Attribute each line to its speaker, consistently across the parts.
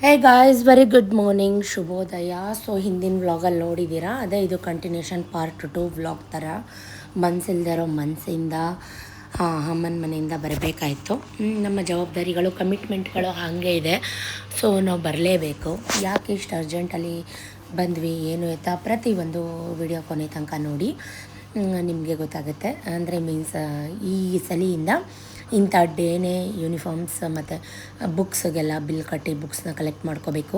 Speaker 1: ಹೇ guys very good morning ಶುಭೋದಯ. So ಹಿಂದಿನ ವ್ಲಾಗಲ್ಲಿ ನೋಡಿದ್ದೀರಾ, ಅದೇ ಇದು ಕಂಟಿನ್ಯೂಷನ್ ಪಾರ್ಟ್ 2 ವ್ಲಾಗ್ ಥರ. ಮನಸ್ಸಿಲ್ದೇ ಇರೋ ಮನಸ್ಸಿಂದ ಅಮ್ಮನ ಮನೆಯಿಂದ ಬರಬೇಕಾಯಿತು. ನಮ್ಮ ಜವಾಬ್ದಾರಿಗಳು ಕಮಿಟ್ಮೆಂಟ್ಗಳು ಹಾಗೆ ಇದೆ. ಸೊ ನಾವು ಬರಲೇಬೇಕು. ಯಾಕೆ ಇಷ್ಟು ಅರ್ಜೆಂಟಲ್ಲಿ ಬಂದ್ವಿ ಏನು ಎತ್ತಾ ಪ್ರತಿಯೊಂದು ವಿಡಿಯೋ ಕೊನೆ ತನಕ ನೋಡಿ, ನಿಮಗೆ ಗೊತ್ತಾಗುತ್ತೆ. ಅಂದರೆ ಮೀನ್ಸ್ ಈ ಸಲಿಯಿಂದ ಇಂಥ ಡೇನೇ ಯೂನಿಫಾರ್ಮ್ಸ್ ಮತ್ತು ಬುಕ್ಸ್ಗೆಲ್ಲ ಬಿಲ್ ಕಟ್ಟಿ ಬುಕ್ಸ್ನ ಕಲೆಕ್ಟ್ ಮಾಡ್ಕೋಬೇಕು.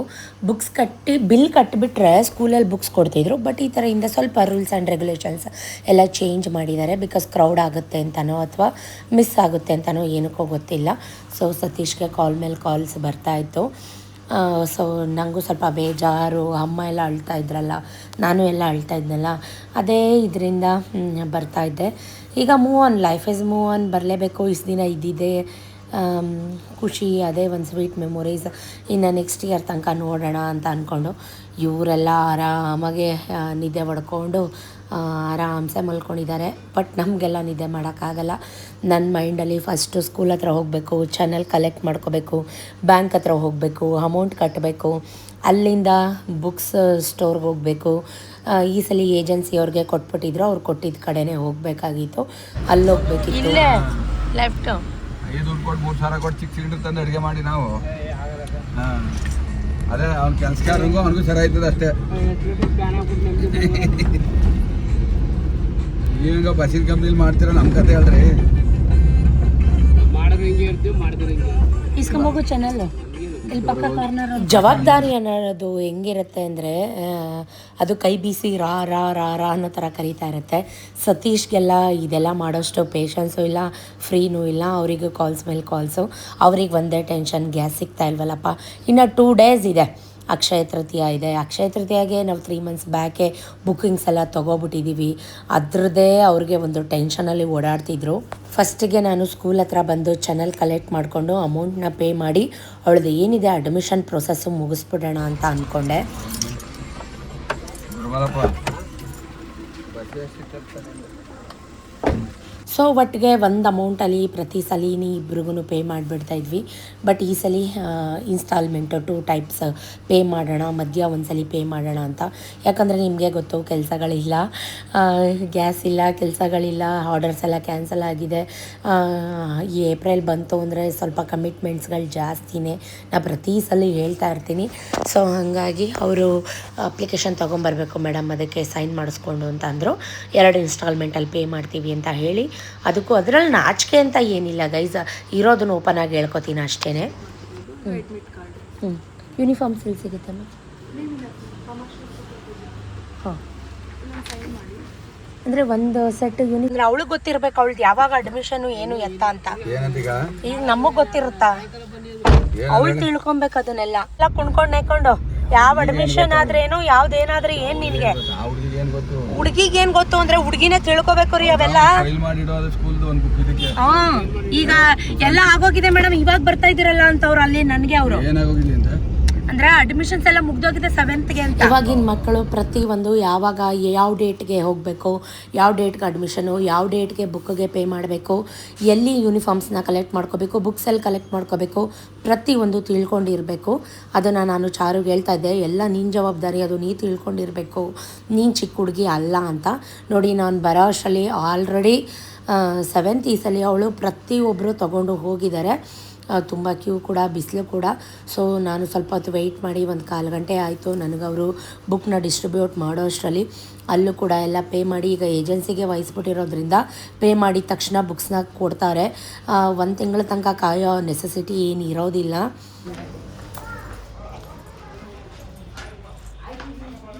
Speaker 1: ಬುಕ್ಸ್ ಕಟ್ಟಿ ಬಿಲ್ ಕಟ್ಟಿಬಿಟ್ರೆ ಸ್ಕೂಲಲ್ಲಿ ಬುಕ್ಸ್ ಕೊಡ್ತಿದ್ರು, ಬಟ್ ಈ ಥರದಿಂದ ಸ್ವಲ್ಪ ರೂಲ್ಸ್ ಆ್ಯಂಡ್ ರೆಗ್ಯುಲೇಷನ್ಸ್ ಎಲ್ಲ ಚೇಂಜ್ ಮಾಡಿದ್ದಾರೆ. ಬಿಕಾಸ್ ಕ್ರೌಡ್ ಆಗುತ್ತೆ ಅಂತನೋ ಅಥವಾ ಮಿಸ್ ಆಗುತ್ತೆ ಅಂತನೋ ಏನಕ್ಕೋ ಗೊತ್ತಿಲ್ಲ. ಸೊ ಸತೀಶ್ಗೆ ಕಾಲ್ ಮೇಲೆ ಕಾಲ್ಸ್ ಬರ್ತಾಯಿತ್ತು. ಸೊ ನನಗೂ ಸ್ವಲ್ಪ ಬೇಜಾರು, ಅಮ್ಮ ಎಲ್ಲ ಅಳ್ತಾ ಇದ್ರಲ್ಲ, ನಾನು ಎಲ್ಲ ಅಳ್ತಾ ಇದ್ನಲ್ಲ, ಅದೇ ಇದರಿಂದ ಬರ್ತಾಯಿದ್ದೆ. ಈಗ move on, life is move on, ಬರಲೇಬೇಕು. ಇಷ್ಟು ದಿನ ಇದ್ದಿದ್ದೆ ಖುಷಿ, ಅದೇ ಒಂದು ಸ್ವೀಟ್ ಮೆಮೊರೀಸ್. ಇನ್ನು ನೆಕ್ಸ್ಟ್ ಇಯರ್ ತನಕ ನೋಡೋಣ ಅಂತ ಅಂದ್ಕೊಂಡು ಇವರೆಲ್ಲ ಆರಾಮಾಗೆ ನಿದ್ದೆ ಹೊಡ್ಕೊಂಡು ಆರಾಮ್ಸೆ ಮಲ್ಕೊಂಡಿದ್ದಾರೆ. ಬಟ್ ನಮಗೆಲ್ಲ ನಿದ್ದೆ ಮಾಡೋಕ್ಕಾಗಲ್ಲ. ನನ್ನ ಮೈಂಡಲ್ಲಿ ಫಸ್ಟು ಸ್ಕೂಲ್ ಹತ್ರ ಹೋಗಬೇಕು, ಚಾನಲ್ ಕಲೆಕ್ಟ್ ಮಾಡ್ಕೋಬೇಕು, ಬ್ಯಾಂಕ್ ಹತ್ರ ಹೋಗಬೇಕು, ಅಮೌಂಟ್ ಕಟ್ಟಬೇಕು, ಅಲ್ಲಿಂದ ಬುಕ್ಸ್ ಸ್ಟೋರ್ಗೆ ಹೋಗಬೇಕು. ಈ ಸಲ ಏಜೆನ್ಸಿಯವ್ರಿಗೆ ಕೊಟ್ಬಿಟ್ಟಿದ್ರು, ಅವ್ರು ಕೊಟ್ಟಿದ್ದ ಕಡೆನೇ ಹೋಗಬೇಕಾಗಿತ್ತು, ಅಲ್ಲಿ ಹೋಗ್ಬೇಕಿತ್ತು. ಲೆಫ್ಟ್
Speaker 2: ದುಡ್ಡು ಕೊಟ್ಟು 3,000 ಕೊಟ್ಟು ಚಿಕ್ಕ ಸಿಲಿಂಡರ್ ತಂದು ಅಡುಗೆ ಮಾಡಿ ನಾವು ಅದೇ ಅವ್ನ ಕೆಲಸಗಾರಂಗೂ ಅವನಿಗೂ ಸರಿ ಆಯ್ತದ ಅಷ್ಟೇ. ಈಗ ಬಸ್ಸಿನ ಕಂಪ್ನಿಲಿ ಮಾಡ್ತೀರ, ನಮ್ಮ ಕತೆ ಹೇಳ್ರಿ.
Speaker 1: ಇಸ್ಕೊಂಬೋಗು ಚಾನಲ್ ಇಲ್ಲಿ ಪಕ್ಕ ಕಾರ್ನರ್. ಜವಾಬ್ದಾರಿ ಅನ್ನೋದು ಹೆಂಗಿರುತ್ತೆ ಅಂದರೆ, ಅದು ಕೈ ಬೀಸಿ ರಾ ರಾ ರಾ ರಾ ಅನ್ನೋ ಥರ ಕರೀತಾ ಇರುತ್ತೆ. ಸತೀಶ್ಗೆಲ್ಲ ಇದೆಲ್ಲ ಮಾಡೋಷ್ಟು ಪೇಷನ್ಸು ಇಲ್ಲ, ಫ್ರೀನೂ ಇಲ್ಲ. ಅವರಿಗೂ ಕಾಲ್ಸ್ ಮೇಲೆ ಕಾಲ್ಸು. ಅವ್ರಿಗೆ ಒಂದೇ ಟೆನ್ಷನ್, ಗ್ಯಾಸ್ ಸಿಗ್ತಾ ಇಲ್ವಲ್ಲಪ್ಪ. ಇನ್ನು 2 ಡೇಸ್ ಇದೆ, ಅಕ್ಷಯ ತೃತೀಯ ಇದೆ. ಅಕ್ಷಯ ತೃತೀಯಾಗೆ ನಾವು 3 ಮಂತ್ಸ್ ಬ್ಯಾಕೆ ಬುಕ್ಕಿಂಗ್ಸ್ ಎಲ್ಲ ತೊಗೊಬಿಟ್ಟಿದ್ದೀವಿ. ಅದರದ್ದೇ ಅವ್ರಿಗೆ ಒಂದು ಟೆನ್ಷನಲ್ಲಿ ಓಡಾಡ್ತಿದ್ರು. ಫಸ್ಟಿಗೆ ನಾನು ಸ್ಕೂಲ್ ಹತ್ರ ಬಂದು ಚಾನಲ್ ಕಲೆಕ್ಟ್ ಮಾಡಿಕೊಂಡು ಅಮೌಂಟ್ನ ಪೇ ಮಾಡಿ ಅವಳದು ಏನಿದೆ ಅಡ್ಮಿಷನ್ ಪ್ರೊಸೆಸ್ಸು ಮುಗಿಸ್ಬಿಡೋಣ ಅಂತ ಅಂದ್ಕೊಂಡೆ. ಸೊ ಒಟ್ಟಿಗೆ ಒಂದು ಅಮೌಂಟಲ್ಲಿ ಪ್ರತಿ ಸಲಿನಿ ಇಬ್ರಿಗೂ ಪೇ ಮಾಡಿಬಿಡ್ತಾಯಿದ್ವಿ. ಬಟ್ ಈ ಸಲ ಇನ್ಸ್ಟಾಲ್ಮೆಂಟು 2 ಟೈಪ್ಸ್ ಪೇ ಮಾಡೋಣ, ಮಧ್ಯ ಒಂದು ಸಲ ಪೇ ಮಾಡೋಣ ಅಂತ. ಯಾಕಂದರೆ ನಿಮಗೆ ಗೊತ್ತು, ಕೆಲಸಗಳಿಲ್ಲ, ಗ್ಯಾಸ್ ಇಲ್ಲ, ಕೆಲಸಗಳಿಲ್ಲ, ಆರ್ಡರ್ಸ್ ಎಲ್ಲ ಕ್ಯಾನ್ಸಲ್ ಆಗಿದೆ. ಈ ಏಪ್ರಿಲ್ ಬಂತು ಅಂದರೆ ಸ್ವಲ್ಪ ಕಮಿಟ್ಮೆಂಟ್ಸ್ಗಳು ಜಾಸ್ತಿನೇ, ನಾನು ಪ್ರತಿ ಸಲ ಹೇಳ್ತಾ ಇರ್ತೀನಿ. ಸೊ ಹಾಗಾಗಿ ಅವರು ಅಪ್ಲಿಕೇಶನ್ ತೊಗೊಂಬರ್ಬೇಕು ಮೇಡಮ್, ಅದಕ್ಕೆ ಸೈನ್ ಮಾಡಿಸ್ಕೊಂಡು ಅಂತ ಅಂದರು. 2 ಇನ್ಸ್ಟಾಲ್ಮೆಂಟಲ್ಲಿ ಪೇ ಮಾಡ್ತೀವಿ ಅಂತ ಹೇಳಿ, ಅದಕ್ಕೂ ಅದರಲ್ಲಿ ನಾಚಿಕೆ ಅಂತ ಏನಿಲ್ಲ ಗೈಸ್, ಇರೋದನ್ನು ಓಪನ್ ಆಗಿ ಹೇಳ್ಕೊತೀನಿ ಅಷ್ಟೇ. ಯೂನಿಫಾರ್ಮ್ಸ್ ಎಲ್ಲಿ ಸಿಗುತ್ತಮ್ಮ? ಹಾಂ, ಅಂದರೆ ಒಂದು ಸೆಟ್ ಯೂನಿಫಾರ್ಮ್ ಅವಳಿಗೆ ಗೊತ್ತಿರ್ಬೇಕು, ಅವಳದು ಯಾವಾಗ ಅಡ್ಮಿಷನು ಏನು ಎತ್ತ ಅಂತ. ಈಗ ನಮಗೆ ಗೊತ್ತಿರುತ್ತಾ? ಅವಳು ತಿಳ್ಕೊಬೇಕು ಅದನ್ನೆಲ್ಲ. ಎಲ್ಲ ಕುಣ್ಕೊಂಡು ನೆಕ್ಕೊಂಡು ಯಾವ ಅಡ್ಮಿಷನ್ ಆದ್ರೇನು ಯಾವ್ದೇನಾದ್ರೆ ಏನ್ ನಿನ್ಗೆ ಹುಡುಗಿಗೆ ಏನ್ ಗೊತ್ತು ಅಂದ್ರೆ ಹುಡುಗಿನೇ ತಿಳ್ಕೊಬೇಕು ರೀ ಅವೆಲ್ಲ. ಈಗ ಎಲ್ಲ ಆಗೋಗಿದೆ ಮೇಡಮ್, ಇವಾಗ ಬರ್ತಾ ಇದ್ದೀರಲ್ಲ ಅಂತ ಅವ್ರು ಅಲ್ಲಿ ನನಗೆ ಅವರು ಅಂದ್ರೆ ಅಡ್ಮಿಷನ್ಸ್ ಎಲ್ಲ ಮುಗ್ದೋಗಿದೆ 7th ಅಂತ. ಇವಾಗಿನ ಮಕ್ಕಳು ಪ್ರತಿಯೊಂದು ಯಾವಾಗ ಯಾವ ಡೇಟ್ಗೆ ಹೋಗಬೇಕು, ಯಾವ ಡೇಟ್ಗೆ ಅಡ್ಮಿಷನು, ಯಾವ ಡೇಟ್ಗೆ ಬುಕ್ಗೆ ಪೇ ಮಾಡಬೇಕು, ಎಲ್ಲಿ ಯೂನಿಫಾರ್ಮ್ಸ್ನ ಕಲೆಕ್ಟ್ ಮಾಡ್ಕೋಬೇಕು, ಬುಕ್ಸ್ ಎಲ್ಲಿ ಕಲೆಕ್ಟ್ ಮಾಡ್ಕೋಬೇಕು, ಪ್ರತಿಯೊಂದು ತಿಳ್ಕೊಂಡಿರಬೇಕು. ಅದನ್ನು ನಾನು ಚಾರುಗೆ ಹೇಳ್ತಾ ಇದ್ದೆ, ಎಲ್ಲ ನಿನ್ನ ಜವಾಬ್ದಾರಿ, ಅದು ನೀ ತಿಳ್ಕೊಂಡಿರಬೇಕು, ನೀನು ಚಿಕ್ಕ ಹುಡುಗಿ ಅಲ್ಲ ಅಂತ. ನೋಡಿ, ನಾನು ಬರೋ ಅಷ್ಟರಲ್ಲಿ ಆಲ್ರೆಡಿ 7th ಈ ಸಲ ಅವಳು ಪ್ರತಿಯೊಬ್ಬರು ತೊಗೊಂಡು ಹೋಗಿದ್ದಾರೆ. ತುಂಬ ಕ್ಯೂ ಕೂಡ, ಬಿಸಿಲು ಕೂಡ. ಸೊ ನಾನು ಸ್ವಲ್ಪ ಹೊತ್ತು ವೆಯ್ಟ್ ಮಾಡಿ 1/4 ಗಂಟೆ ಆಯಿತು. ನನಗವರು ಬುಕ್ನ ಡಿಸ್ಟ್ರಿಬ್ಯೂಟ್ ಮಾಡೋ ಅಷ್ಟರಲ್ಲಿ ಅಲ್ಲೂ ಕೂಡ ಎಲ್ಲ ಪೇ ಮಾಡಿ, ಈಗ ಏಜೆನ್ಸಿಗೆ ವಹಿಸ್ಬಿಟ್ಟಿರೋದ್ರಿಂದ ಪೇ ಮಾಡಿದ ತಕ್ಷಣ ಬುಕ್ಸ್ನ ಕೊಡ್ತಾರೆ. 1 ತಿಂಗಳ ತನಕ ಕಾಯೋ ನೆಸೆಸಿಟಿ ಏನು ಇರೋದಿಲ್ಲ.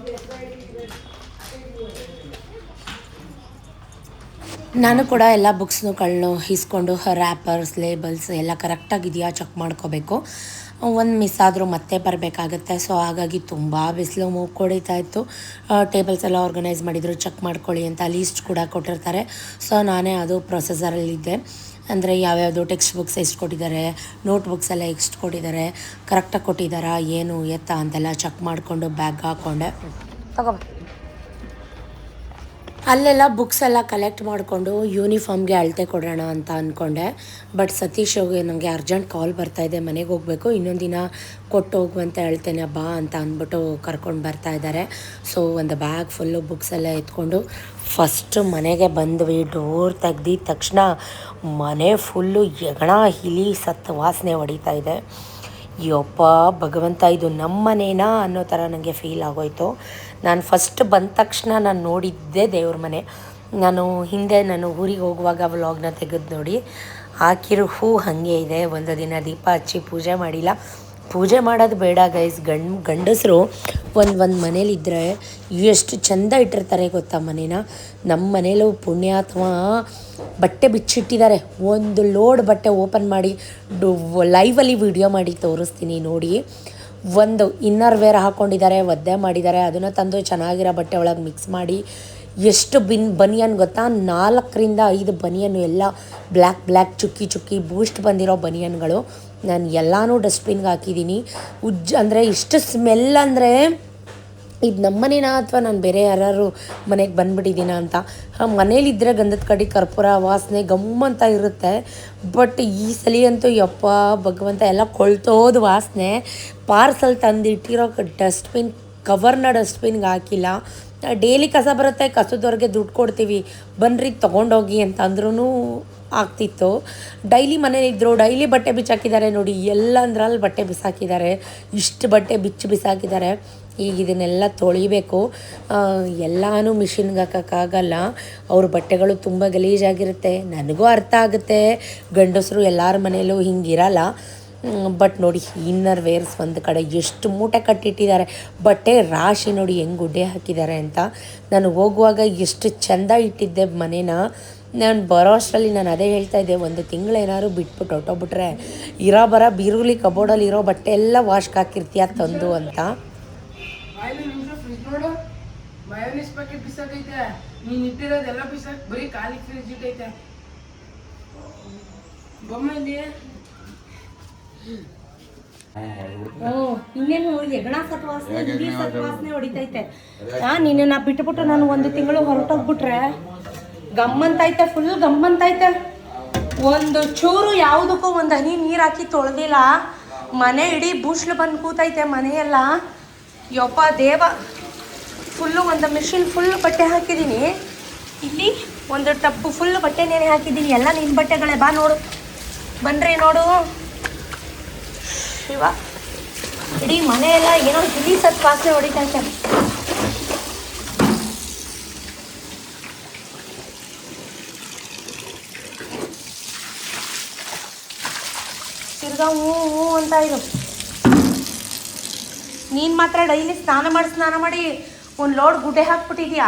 Speaker 1: ನಾನು ಕೂಡ ಎಲ್ಲ ಬುಕ್ಸ್ನುಗಳನ್ನೂ ಇಸ್ಕೊಂಡು ರ್ಯಾಪರ್ಸ್, ಲೇಬಲ್ಸ್ ಎಲ್ಲ ಕರೆಕ್ಟಾಗಿದೆಯಾ ಚೆಕ್ ಮಾಡ್ಕೋಬೇಕು. ಒಂದು ಮಿಸ್ ಆದರೂ ಮತ್ತೆ ಬರಬೇಕಾಗತ್ತೆ. ಸೊ ಹಾಗಾಗಿ ತುಂಬ ಬಿಸಿಲು ಮೂಗು ಕೊಡಿತಾ ಇತ್ತು. ಟೇಬಲ್ಸ್ ಎಲ್ಲ ಆರ್ಗನೈಸ್ ಮಾಡಿದರು, ಚೆಕ್ ಮಾಡ್ಕೊಳ್ಳಿ ಅಂತ ಲೀಸ್ಟ್ ಕೂಡ ಕೊಟ್ಟಿರ್ತಾರೆ. ಸೊ ನಾನೇ ಅದು ಪ್ರೊಸೆಸರಲ್ಲಿದ್ದೆ. ಅಂದರೆ ಯಾವ್ಯಾವುದು ಟೆಕ್ಸ್ಟ್ ಬುಕ್ಸ್ ಎಷ್ಟು ಕೊಟ್ಟಿದ್ದಾರೆ, ನೋಟ್ ಬುಕ್ಸ್ ಎಲ್ಲ ಎಷ್ಟು ಕೊಟ್ಟಿದ್ದಾರೆ, ಕರೆಕ್ಟಾಗಿ ಕೊಟ್ಟಿದ್ದಾರಾ ಏನು ಎತ್ತ ಅಂತೆಲ್ಲ ಚೆಕ್ ಮಾಡಿಕೊಂಡು ಬ್ಯಾಗ್ ಹಾಕ್ಕೊಂಡೆ. ತಗೋ ಅಲ್ಲೆಲ್ಲ ಬುಕ್ಸ್ ಎಲ್ಲ ಕಲೆಕ್ಟ್ ಮಾಡಿಕೊಂಡು ಯೂನಿಫಾರ್ಮ್ಗೆ ಅಳತೆ ಕೊಡೋಣ ಅಂತ ಅಂದ್ಕೊಂಡೆ. ಬಟ್ ಸತೀಶ್ ನನಗೆ ಅರ್ಜೆಂಟ್ ಕಾಲ್ ಬರ್ತಾಯಿದೆ, ಮನೆಗೆ ಹೋಗಬೇಕು, ಇನ್ನೊಂದು ದಿನ ಕೊಟ್ಟು ಹೋಗುವಂತೆ ಹೇಳ್ತೇನೆ ಬಾ ಅಂತ ಅಂದ್ಬಿಟ್ಟು ಕರ್ಕೊಂಡು ಬರ್ತಾ ಇದ್ದಾರೆ. ಸೊ ಒಂದು ಬ್ಯಾಗ್ ಫುಲ್ಲು ಬುಕ್ಸ್ ಎಲ್ಲ ಎತ್ಕೊಂಡು ಫಸ್ಟ್ ಮನೆಗೆ ಬಂದ್ವಿ. ಡೋರ್ ತೆಗ್ದಿದ ತಕ್ಷಣ ಮನೆ ಫುಲ್ಲು ಎಗಣ ಹಿಲಿ ಸತ್ತು ವಾಸನೆ ಹೊಡಿತಾ ಇದೆ. ಯಪ್ಪ ಭಗವಂತ, ಇದು ನಮ್ಮ ಮನೇನಾ ಅನ್ನೋ ಥರ ನನಗೆ ಫೀಲ್ ಆಗೋಯ್ತು. ನಾನು ಫಸ್ಟ್ ಬಂದ ತಕ್ಷಣ ನಾನು ನೋಡಿದ್ದೆ ದೇವ್ರ ಮನೆ. ನಾನು ಹಿಂದೆ ನಾನು ಊರಿಗೆ ಹೋಗುವಾಗ ವ್ಲಾಗ್ನ ತೆಗೆದು ನೋಡಿ, ಹಾಕಿರೋ ಹೂ ಹಾಗೆ ಇದೆ. ಒಂದು ದಿನ ದೀಪ ಹಚ್ಚಿ ಪೂಜೆ ಮಾಡಿಲ್ಲ. ಪೂಜೆ ಮಾಡೋದು ಬೇಡ ಗೈಸ್, ಗಂಡಸರು ಒಂದು ಮನೇಲಿದ್ದರೆ ಎಷ್ಟು ಚೆಂದ ಇಟ್ಟಿರ್ತಾರೆ ಗೊತ್ತಾ ಮನೇನ. ನಮ್ಮ ಮನೇಲೂ ಪುಣ್ಯಾತ್ಮ ಬಟ್ಟೆ ಬಿಚ್ಚಿಟ್ಟಿದ್ದಾರೆ. ಒಂದು ಲೋಡ್ ಬಟ್ಟೆ ಓಪನ್ ಮಾಡಿ ಲೈವಲ್ಲಿ ವಿಡಿಯೋ ಮಾಡಿ ತೋರಿಸ್ತೀನಿ ನೋಡಿ. ಒಂದು ಇನ್ನರ್ ವೇರ್ ಹಾಕ್ಕೊಂಡಿದ್ದಾರೆ, ಒದ್ದೆ ಮಾಡಿದ್ದಾರೆ, ಅದನ್ನು ತಂದು ಚೆನ್ನಾಗಿರೋ ಬಟ್ಟೆ ಒಳಗೆ ಮಿಕ್ಸ್ ಮಾಡಿ ಎಷ್ಟು ಬನಿಯನ್ ಗೊತ್ತಾ, 4-5 ಬನಿಯನ್ ಎಲ್ಲ ಬ್ಲ್ಯಾಕ್ ಚುಕ್ಕಿ ಬೂಸ್ಟ್ ಬಂದಿರೋ ಬನಿಯನ್ಗಳು. ನಾನು ಎಲ್ಲನೂ ಡಸ್ಟ್ಬಿನ್ಗೆ ಹಾಕಿದ್ದೀನಿ. ಅಂದರೆ ಇಷ್ಟು ಸ್ಮೆಲ್, ಅಂದರೆ ಇದು ನಮ್ಮ ಮನೇನಾ ಅಥವಾ ನಾನು ಬೇರೆ ಯಾರು ಮನೆಗೆ ಬಂದುಬಿಟ್ಟಿದ್ದೀನ ಅಂತ. ಮನೇಲಿದ್ದರೆ ಗಂಧದ ಕಡ್ಡಿ ಕರ್ಪೂರ ವಾಸನೆ ಗಮ್ಮಂತ ಇರುತ್ತೆ. ಬಟ್ ಈ ಸಲ ಅಂತೂ ಯಪ್ಪ ಭಗವಂತ ಎಲ್ಲ ಕೊಳ್ತೋದು ವಾಸನೆ. ಪಾರ್ಸಲ್ ತಂದಿಟ್ಟಿರೋ ಡಸ್ಟ್ಬಿನ್ ಕವರ್ನ ಡಸ್ಟ್ಬಿನ್ಗೆ ಹಾಕಿಲ್ಲ. ಡೈಲಿ ಕಸ ಬರುತ್ತೆ, ಕಸದವ್ರಿಗೆ ದುಡ್ಡು ಕೊಡ್ತೀವಿ, ಬನ್ನಿರಿ ತೊಗೊಂಡೋಗಿ ಅಂತ ಅಂದ್ರೂ ಆಗ್ತಿತ್ತು. ಡೈಲಿ ಮನೇಲಿದ್ದರು, ಡೈಲಿ ಬಟ್ಟೆ ಬಿಚ್ಚಾಕಿದ್ದಾರೆ ನೋಡಿ, ಎಲ್ಲ ಅಂದ್ರಲ್ಲಿ ಬಟ್ಟೆ ಬಿಸಾಕಿದ್ದಾರೆ. ಇಷ್ಟು ಬಟ್ಟೆ ಬಿಸಾಕಿದ್ದಾರೆ. ಈಗ ಇದನ್ನೆಲ್ಲ ತೊಳಿಬೇಕು. ಎಲ್ಲನೂ ಮಿಷಿನ್ಗೆ ಹಾಕೋಕ್ಕಾಗಲ್ಲ. ಅವ್ರ ಬಟ್ಟೆಗಳು ತುಂಬ ಗಲೀಜಾಗಿರುತ್ತೆ. ನನಗೂ ಅರ್ಥ ಆಗುತ್ತೆ, ಗಂಡಸರು ಎಲ್ಲರ ಮನೇಲೂ ಹಿಂಗಿರಲ್ಲ. ಬಟ್ ನೋಡಿ, ಇನ್ನರ್ ವೇರ್ಸ್ ಒಂದು ಕಡೆ ಎಷ್ಟು ಮೂಟೆ ಕಟ್ಟಿಟ್ಟಿದ್ದಾರೆ. ಬಟ್ಟೆ ರಾಶಿ ನೋಡಿ ಹೆಂಗೆ ಗುಡ್ಡೆ ಹಾಕಿದ್ದಾರೆ ಅಂತ. ನಾನು ಹೋಗುವಾಗ ಎಷ್ಟು ಚೆಂದ ಇಟ್ಟಿದ್ದೆ ಮನೇನ. ನಾನು ಬರೋ ಅಷ್ಟರಲ್ಲಿ ನಾನು ಅದೇ ಹೇಳ್ತಾಯಿದ್ದೆ, ಒಂದು ತಿಂಗಳೇನಾದ್ರು ಬಿಟ್ಬಿಟ್ಟು ಹೊಟ್ಟೋಗ್ಬಿಟ್ರೆ ಬರೋ ಬೀರುಲಿ ಕಬೋರ್ಡಲ್ಲಿ ಇರೋ ಬಟ್ಟೆ ಎಲ್ಲ ವಾಶ್ಗೆ ಹಾಕಿರ್ತೀಯ ತಂದು ಅಂತ. ಇನ್ನೇನು ಎಗಣ ಸತ್ವಾಸನೆ ಹೊಡಿತೈತೆ. ನಿನ್ನ ಬಿಟ್ಬಿಟ್ಟು ನಾನು ಒಂದು ತಿಂಗಳು ಹೊರಟೋಗ್ಬಿಟ್ರೆ ಗಮ್ಮಂತೈತೆ, ಫುಲ್ ಗಮ್ಮಂತೈತೆ. ಒಂದು ಚೂರು ಯಾವುದಕ್ಕೂ ಒಂದು ಹನಿ ನೀರು ಹಾಕಿ ತೊಳೆದಿಲ್ಲ. ಮನೆ ಇಡೀ ಬೂಸ್ಲು ಬಂದು ಕೂತೈತೆ ಮನೆಯೆಲ್ಲ. ಯಪ್ಪ ದೇವ, ಫುಲ್ಲು ಒಂದು ಮಿಷಿನ್ ಫುಲ್ ಬಟ್ಟೆ ಹಾಕಿದ್ದೀನಿ. ಇಲ್ಲಿ ಒಂದು ಟಪ್ಪು ಫುಲ್ ಬಟ್ಟೆ ನೆನೆ ಹಾಕಿದ್ದೀನಿ. ಎಲ್ಲ ನಿನ್ನ ಬಟ್ಟೆಗಳೇ, ಬಾ ನೋಡು, ಬನ್ನಿರಿ ನೋಡು. ಶಿವ, ಇಡೀ ಮನೆಯೆಲ್ಲ ಏನೋ ಹಿಲಿ ಸತ್ ವಾಸನೆ ಹೊಡಿತೈತೆ. ತಿರ್ಗಾ ಹ್ಞೂ ಅಂತ ಇರು. ನೀನು ಮಾತ್ರ ಡೈಲಿ ಸ್ನಾನ ಮಾಡಿ ಒಂದು ಲೋಡ್ ಗುಡ್ಡೆ ಹಾಕ್ಬಿಟ್ಟಿದ್ಯಾ.